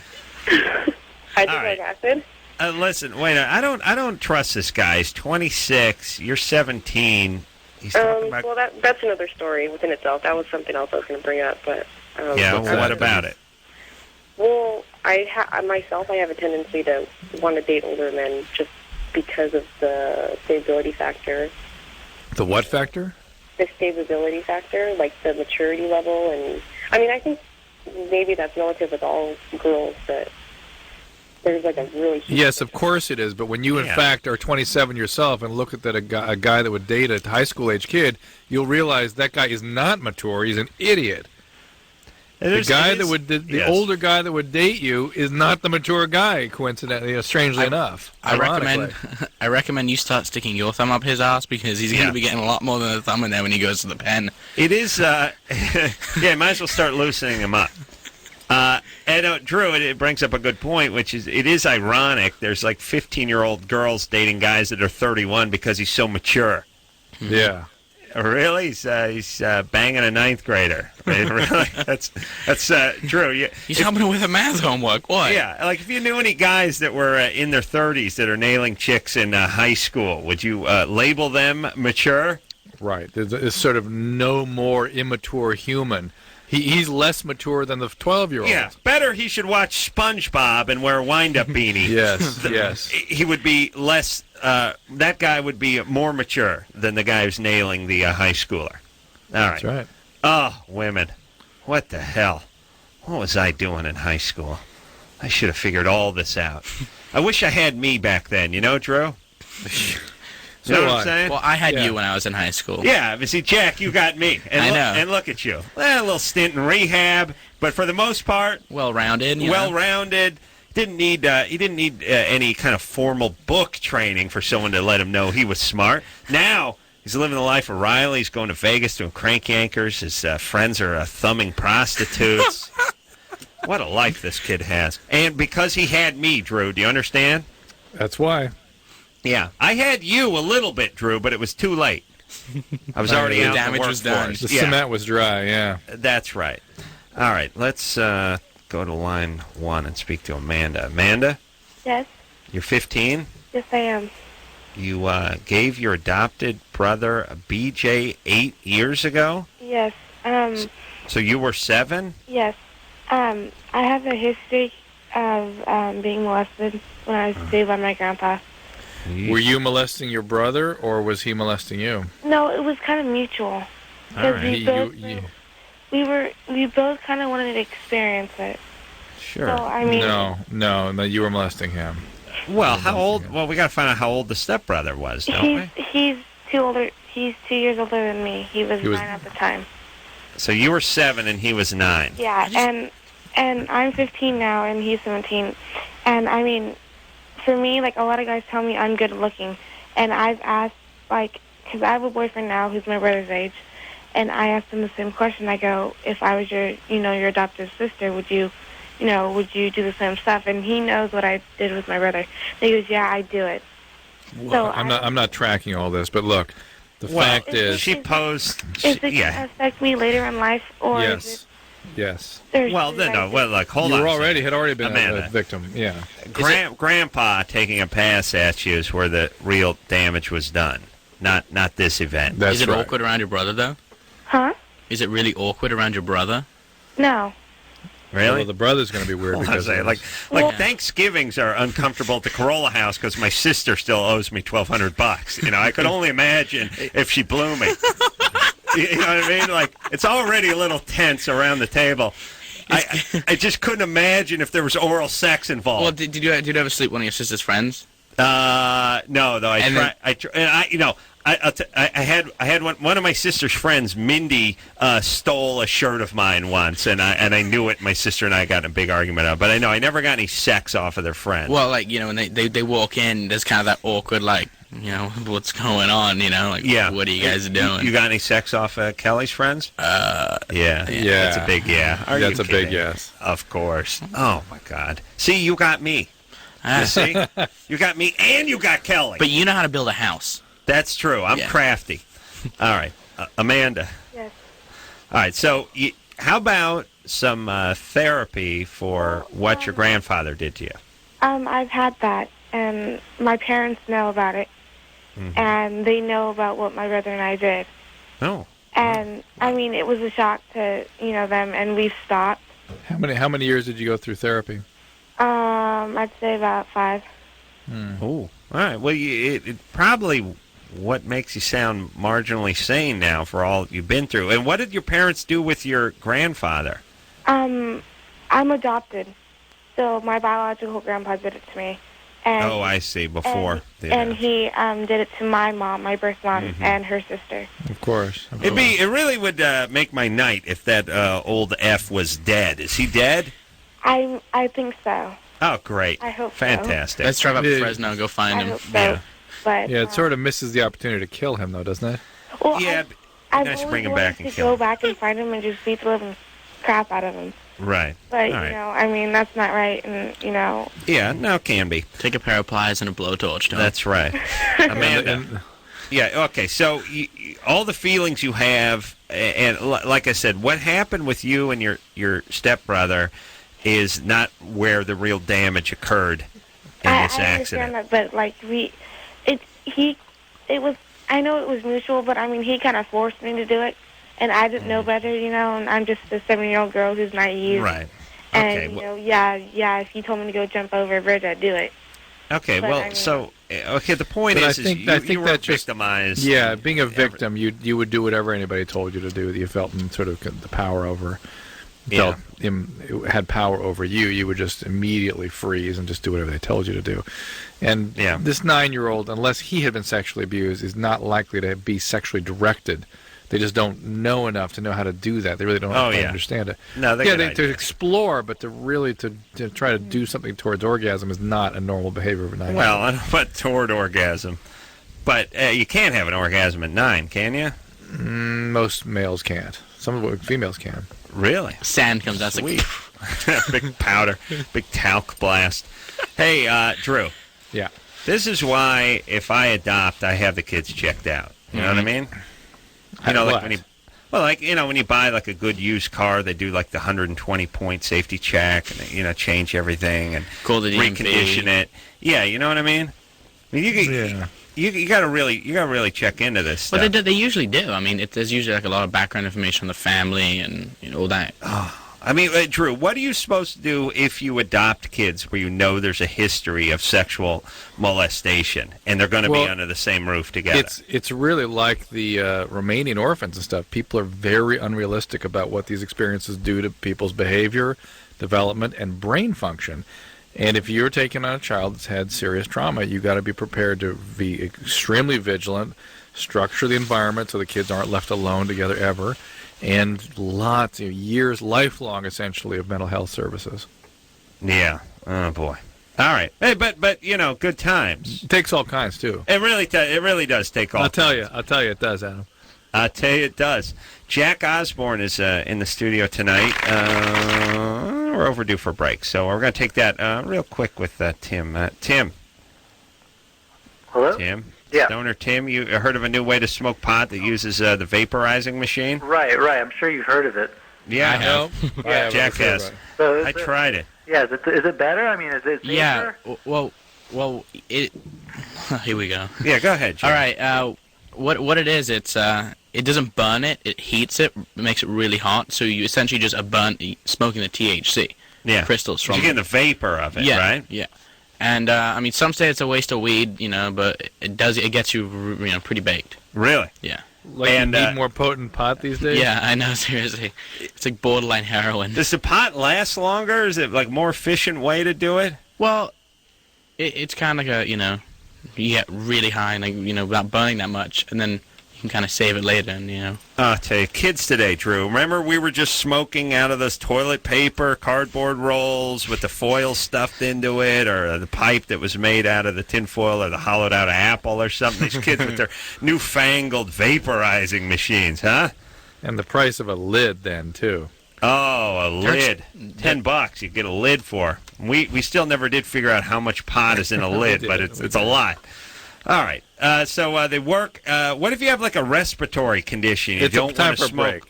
Hydrochloric acid. Listen, wait. I don't trust this guy. He's 26. You're 17. He's talking about. Well, that's another story within itself. That was something else I was going to bring up, but. What about it? Well, myself, I have a tendency to want to date older men just because of the stability factor. The what factor? The stability factor, like the maturity level, and I think maybe that's relative with all girls, but there's like a really huge Yes, of course it is. But when you, in fact, are 27 yourself and look at a guy that would date a high school age kid, you'll realize that guy is not mature. He's an idiot. The older guy that would date you is not the mature guy. Coincidentally, strangely enough. I recommend you start sticking your thumb up his ass, because he's going to be getting a lot more than a thumb in there when he goes to the pen. It is. Might as well start loosening him up. And Drew, it brings up a good point, which is it is ironic. There's like 15-year-old girls dating guys that are 31 because he's so mature. Yeah. Really? He's banging a ninth grader. Really? That's Drew. He's helping with a math homework. What? Yeah, like if you knew any guys that were in their 30s that are nailing chicks in high school, would you label them mature? Right. There's sort of no more immature human. He's less mature than the 12-year-old. Yeah, better he should watch SpongeBob and wear a wind-up beanie. Yes. He would be less. That guy would be more mature than the guy who's nailing the high schooler. All right. That's right. Oh, women. What the hell? What was I doing in high school? I should have figured all this out. I wish I had me back then, you know, Drew? You know what I'm saying? Well, I had you when I was in high school. Yeah, but see, Jack, you got me. And I know. And look at you. A little stint in rehab, but for the most part, well-rounded. Well-rounded. He didn't need any kind of formal book training for someone to let him know he was smart. Now he's living the life of Riley. He's going to Vegas doing crank anchors. His friends are thumbing prostitutes. What a life this kid has. And because he had me, Drew, do you understand? That's why. Yeah, I had you a little bit, Drew, but it was too late. I was already out. The damage was done. The cement was dry. Yeah, that's right. All right, let's go to line 1 and speak to Amanda. Amanda? Yes? You're 15? Yes, I am. You gave your adopted brother a BJ 8 years ago? Yes. So you were 7? Yes. I have a history of being molested when I was stayed by my grandpa. Were you molesting your brother, or was he molesting you? No, it was kind of mutual. All right. We both kind of wanted to experience it. Sure. So, I mean, no, you were molesting him. Well, how old? Well, we got to find out how old the stepbrother was, don't we? He's 2 years older than me. He was 9 at the time. So you were 7 and he was 9. Yeah, and I'm 15 now and he's 17. And I mean, for me, like, a lot of guys tell me I'm good looking. And I've asked, like, because I have a boyfriend now who's my brother's age, and I asked him the same question. I go, if I was your adopted sister, would you do the same stuff? And he knows what I did with my brother. And he goes, yeah, I do it. Well, so I'm not tracking all this, but look, the fact is, she posed. Is it going to affect me later in life, or yes. is it? Yes. Well, no. Well, like, hold on. You had already been a victim. Yeah. Grandpa taking a pass at you is where the real damage was done. not this event. Is it awkward around your brother, though? Huh? Is it really awkward around your brother? No. Really? Well, the brother's going to be weird because of like this. Thanksgivings are uncomfortable at the Carolla house because my sister still owes me $1,200. You know, I could only imagine if she blew me. You know what I mean? Like, it's already a little tense around the table. I just couldn't imagine if there was oral sex involved. Well, did you ever sleep with one of your sister's friends? No, though I had one of my sister's friends, Mindy, stole a shirt of mine once, and I knew it. My sister and I got in a big argument about it, but I never got any sex off of their friend. Well, like, you know, when they walk in, there's kind of that awkward, like, you know, what's going on, you know, like, what are you guys doing? You got any sex off Kelly's friends? Yeah. That's a big yeah. That's a big yes. Of course. Oh my God. See, you got me. You see, you got me, and you got Kelly. But you know how to build a house. That's true. I'm crafty. All right, Amanda. Yes. All right. So, how about some therapy for what your grandfather did to you? I've had that, and my parents know about it, and they know about what my brother and I did. Oh. And I mean, it was a shock to them, and we've stopped. How many years did you go through therapy? I'd say about 5. Oh. All right. Well, it probably what makes you sound marginally sane now for all you've been through. And what did your parents do with your grandfather? I'm adopted, so my biological grandpa did it to me. And, oh, I see. Before. And he did it to my mom, my birth mom, and her sister. Of course. It really would make my night if that old F was dead. Is he dead? I think so. Oh, great. I hope Fantastic. Let's drive up to Fresno and go find him. Hope so. But, it sort of misses the opportunity to kill him, though, doesn't it? Well, yeah, I've nice to always bring him wanted back and to kill go him. back and find him and just beat the living crap out of him. Right. But, All right. I mean, that's not right, and, Yeah, no, it can be. Take a pair of pliers and a blowtorch, Tom. That's right. Amanda. Yeah, okay, so all the feelings you have, and like I said, what happened with you and your stepbrother is not where the real damage occurred in this accident. I understand that, but, like, I know it was mutual, but, I mean, he kind of forced me to do it. And I didn't know better, and I'm just a 7-year-old girl who's naive. Right. And, if he told me to go jump over a bridge, I'd do it. Okay, But, well, I mean, the point But is, I think you were that's just victimized. Yeah, being a victim, you would do whatever anybody told you to do. That you felt sort of the power over. Felt him had power over you. You would just immediately freeze and just do whatever they told you to do. And this 9-year-old, unless he had been sexually abused, is not likely to be sexually directed. They just don't know enough to know how to do that. They really don't understand it. No, to explore, but to try to do something towards orgasm is not a normal behavior of a 9-year-old. Well, I don't know about toward orgasm, but you can't have an orgasm at 9, can you? Most males can't. Some females can. Really? Sand comes out. Sweet. Big powder, big talc blast. Hey, Drew. Yeah. This is why if I adopt, I have the kids checked out. You know what I mean? You know, like when you buy like a good used car, they do like the 120-point safety check, and they, change everything and call the recondition it. Yeah, you know what I mean? I mean, you got to really check into this stuff. Well, they usually do. I mean, there's usually like a lot of background information on the family and all that. I mean, Drew, what are you supposed to do if you adopt kids where you know there's a history of sexual molestation and they're going to be under the same roof together? It's really like the Romanian orphans and stuff. People are very unrealistic about what these experiences do to people's behavior, development, and brain function. And if you're taking on a child that's had serious trauma, you got to be prepared to be extremely vigilant, structure the environment so the kids aren't left alone together ever, and lots of years, lifelong, essentially, of mental health services. Yeah. Oh, boy. All right. Hey, but good times. It takes all kinds, too. It really does take all kinds. I'll tell you it does, Adam. I'll tell you it does. Jack Osbourne is in the studio tonight. We're overdue for a break, so we're going to take that real quick with Tim. Tim. Hello? Tim. Yeah. Stoner Tim, you heard of a new way to smoke pot that uses the vaporizing machine? Right. I'm sure you've heard of it. Yeah, I have. Yeah, Jack has. So I tried it. Yeah, is it better? I mean, is it safer? Yeah. Well, it. Here we go. Yeah, go ahead, Jack. All right. what it is, it's it doesn't burn it. It heats it. It makes it really hot. So you essentially just are smoking the THC crystals from. You're getting the vapor of it, right? Yeah. And I mean, some say it's a waste of weed, but it gets you, pretty baked. Really? Yeah. Like you need more potent pot these days? Yeah, I know, seriously. It's like borderline heroin. Does the pot last longer? Is it like more efficient way to do it? Well, it's kind of like you get really high and without burning that much, and then you can kind of save it later, and I'll tell you, kids today, Drew, remember we were just smoking out of those toilet paper, cardboard rolls with the foil stuffed into it, or the pipe that was made out of the tin foil or the hollowed out apple or something. These kids with their newfangled vaporizing machines, huh? And the price of a lid then, too. Oh, a lid. $10 you get a lid for. We still never did figure out how much pot is in a lid, but it's a lot. All right. So they work. What if you have like a respiratory condition? You don't want to smoke.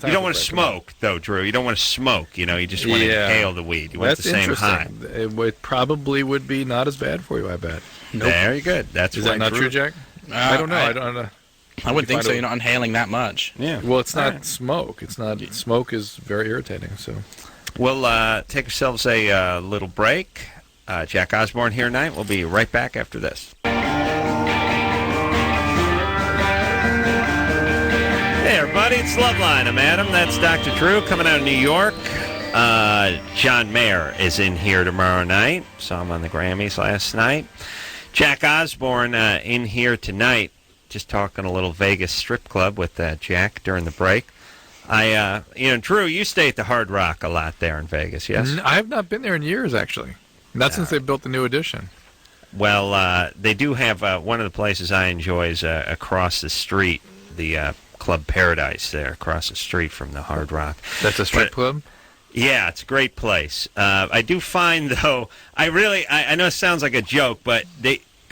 You don't want to smoke, though, Drew. You don't want to smoke. You just want to inhale the weed. You want the same high. It probably would be not as bad for you, I bet. Nope. Very good. Is that not true, Jack? I don't know. I don't know. I wouldn't think so. You're not inhaling that much. Yeah. Well, it's not smoke. It's not. Smoke is very irritating. So we'll take ourselves a little break. Jack Osbourne here tonight. We'll be right back after this. Hey, everybody, it's Loveline. I'm Adam. That's Dr. Drew coming out of New York. John Mayer is in here tomorrow night. Saw him on the Grammys last night. Jack Osbourne in here tonight, just talking a little Vegas strip club with Jack during the break. Drew, you stay at the Hard Rock a lot there in Vegas, yes? I have not been there in years, actually. Not since they built the new addition. Well, they do have one of the places I enjoy is across the street, the Club Paradise there across the street from the Hard Rock. That's a strip club? Yeah, it's a great place. I do find, though, I know it sounds like a joke, but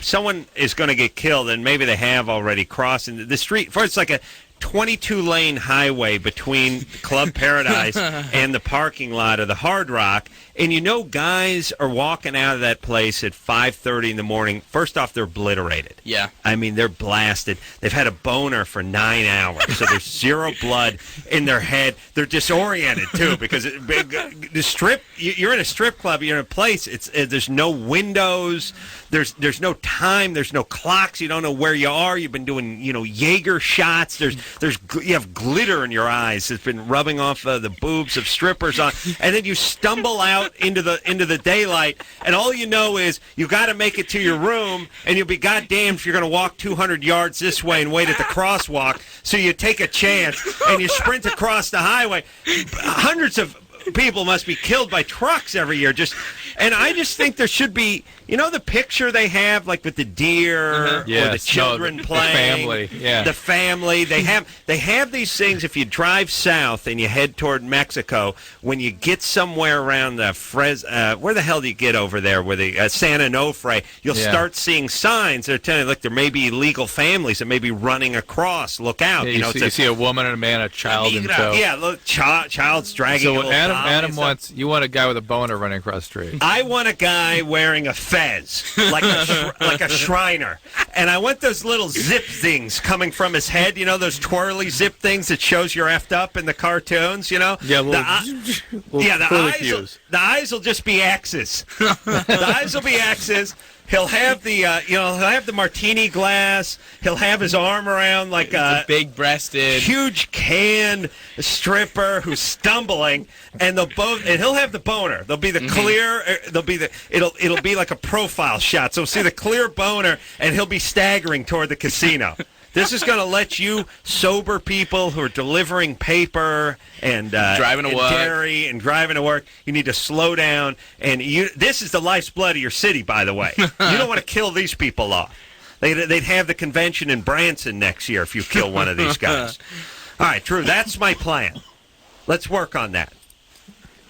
someone is going to get killed, and maybe they have already crossing the street. First, it's like a 22-lane highway between Club Paradise and the parking lot of the Hard Rock, and guys are walking out of that place at 5:30 in the morning. First off, they're obliterated. Yeah. I mean, they're blasted. They've had a boner for 9 hours, so there's zero blood in their head. They're disoriented, too, because you're in a strip club, you're in a place, there's no windows, there's no time, there's no clocks, you don't know where you are, you've been doing, Jaeger shots, you have glitter in your eyes, it's been rubbing off the boobs of strippers on, and then you stumble out into the daylight, and all you know is you got to make it to your room, and you'll be goddamned if you're going to walk 200 yards this way and wait at the crosswalk. So you take a chance and you sprint across the highway. Hundreds of people must be killed by trucks every year. And I just think there should be, the picture they have, like with the deer or the children playing, the family. They have these things. If you drive south and you head toward Mexico, when you get somewhere around the where the hell do you get over there? Where the San Onofre, you'll start seeing signs that are telling you, look, there may be illegal families that may be running across. Look out! Yeah, you see a woman and a man, a child in tow. Yeah, look, child's dragging. So Adam wants a guy with a boner running across the street. I want a guy wearing a fez, like a Shriner. And I want those little zip things coming from his head, those twirly zip things that shows you're effed up in the cartoons, Yeah, the eyes will just be X's. The eyes will be X's. He'll have the martini glass. He'll have his arm around like a big-breasted, huge can stripper who's stumbling, and he'll have the boner. There'll be the clear. It'll be like a profile shot. So see the clear boner, and he'll be staggering toward the casino. This is going to let you sober people who are delivering paper and driving to work, dairy and driving to work. You need to slow down. And this is the life's blood of your city, by the way. You don't want to kill these people off. They'd have the convention in Branson next year if you kill one of these guys. All right, Drew, that's my plan. Let's work on that.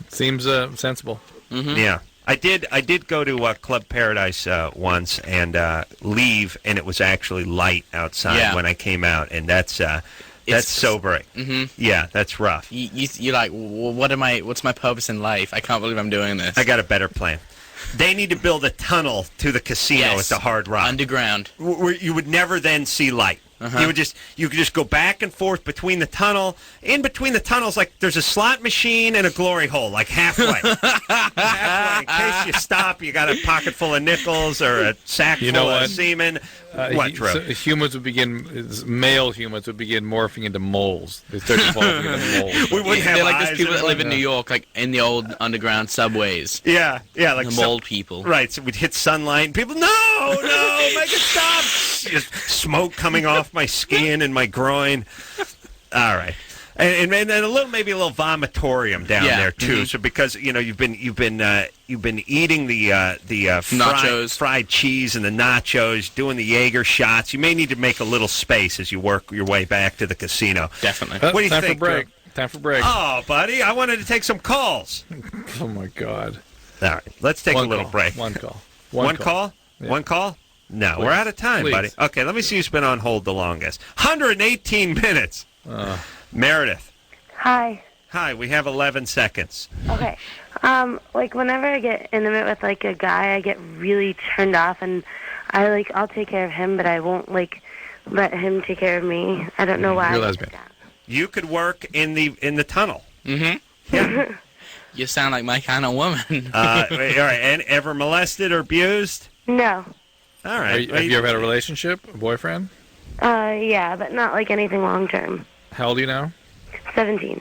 Seems sensible. Mm-hmm. Yeah. I did go to Club Paradise once and leave, and it was actually light outside when I came out, and that's sobering. Mm-hmm. Yeah, that's rough. You're like, well, what's my purpose in life? I can't believe I'm doing this. I got a better plan. They need to build a tunnel to the casino at the Hard Rock. Underground. Where you would never then see light. You could just go back and forth between the tunnel. In between the tunnels, like there's a slot machine and a glory hole, like halfway. Halfway. In case you stop, you got a pocket full of nickels or a sack full of semen. What, Drew? Male humans would begin morphing into moles. They start evolving into moles. We wouldn't have They're like eyes those people that live in and- New York, like in the old underground subways. Yeah, like the mold people. Right, so we'd hit sunlight, and people, no, make it stop! Just smoke coming off my skin and my groin. All right, and maybe a little vomitorium down there too. So because you've been eating the nachos, fried cheese, and the nachos, doing the Jaeger shots. You may need to make a little space as you work your way back to the casino. Definitely. What do you Time think? for break. Time for break. Oh, buddy, I wanted to take some calls. Oh my God. All right, let's take a little break. One call. One call? Yeah. One call? No, Please. we're out of time, Please. buddy. Okay, let me see who's been on hold the longest. 118 minutes. Meredith. Hi. Hi, we have 11 seconds. Okay. Like whenever I get intimate with like a guy, I get really turned off, and I'll take care of him, but I won't like let him take care of me. I don't know why. You're lesbian. You could work in the tunnel. Mm-hmm. Yeah. You sound like my kind of woman. All right, and ever molested or abused? No. All right. Have you ever had a relationship, a boyfriend? Yeah, but not like anything long term. How old are you now? 17.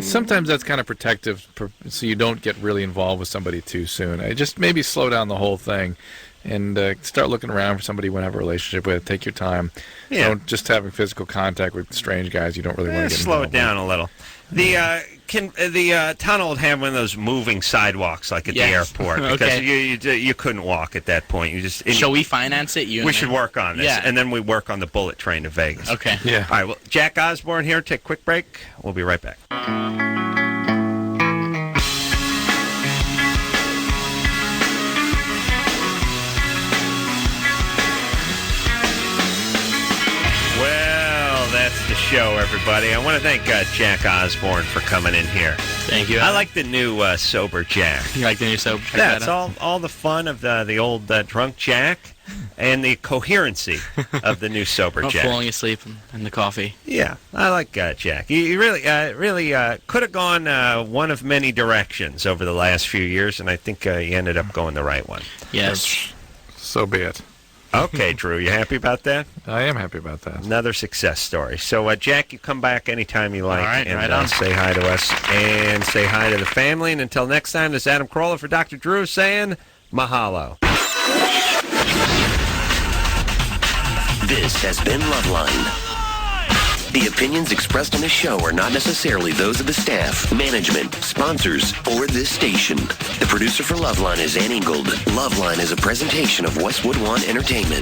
Sometimes that's kind of protective, so you don't get really involved with somebody too soon. Just maybe slow down the whole thing, and start looking around for somebody you want to have a relationship with. Take your time. Yeah. Don't just having physical contact with strange guys you don't really want to get slow involved it down a little. The tunnel would have one of those moving sidewalks like at the airport because you couldn't walk at that point. Shall we finance it? We should work on this, and then we work on the bullet train to Vegas. Okay. Yeah. All right. Well, Jack Osbourne here. Take a quick break. We'll be right back. That's the show, everybody. I want to thank Jack Osbourne for coming in here. Thank you. I like the new Sober Jack. You like the new Sober Jack? Yeah, it's all the fun of the old drunk Jack and the coherency of the new Sober Not Jack. falling asleep in the coffee. Yeah, I like Jack. He really could have gone one of many directions over the last few years, and I think he ended up going the right one. Yes. So be it. Okay, Drew, you happy about that? I am happy about that. Another success story. So, Jack, you come back anytime you like. All right, and right on. say hi to us and say hi to the family. And until next time, this is Adam Carolla for Dr. Drew saying mahalo. This has been Loveline. The opinions expressed on this show are not necessarily those of the staff, management, sponsors, or this station. The producer for Loveline is Ann Ingold. Loveline is a presentation of Westwood One Entertainment.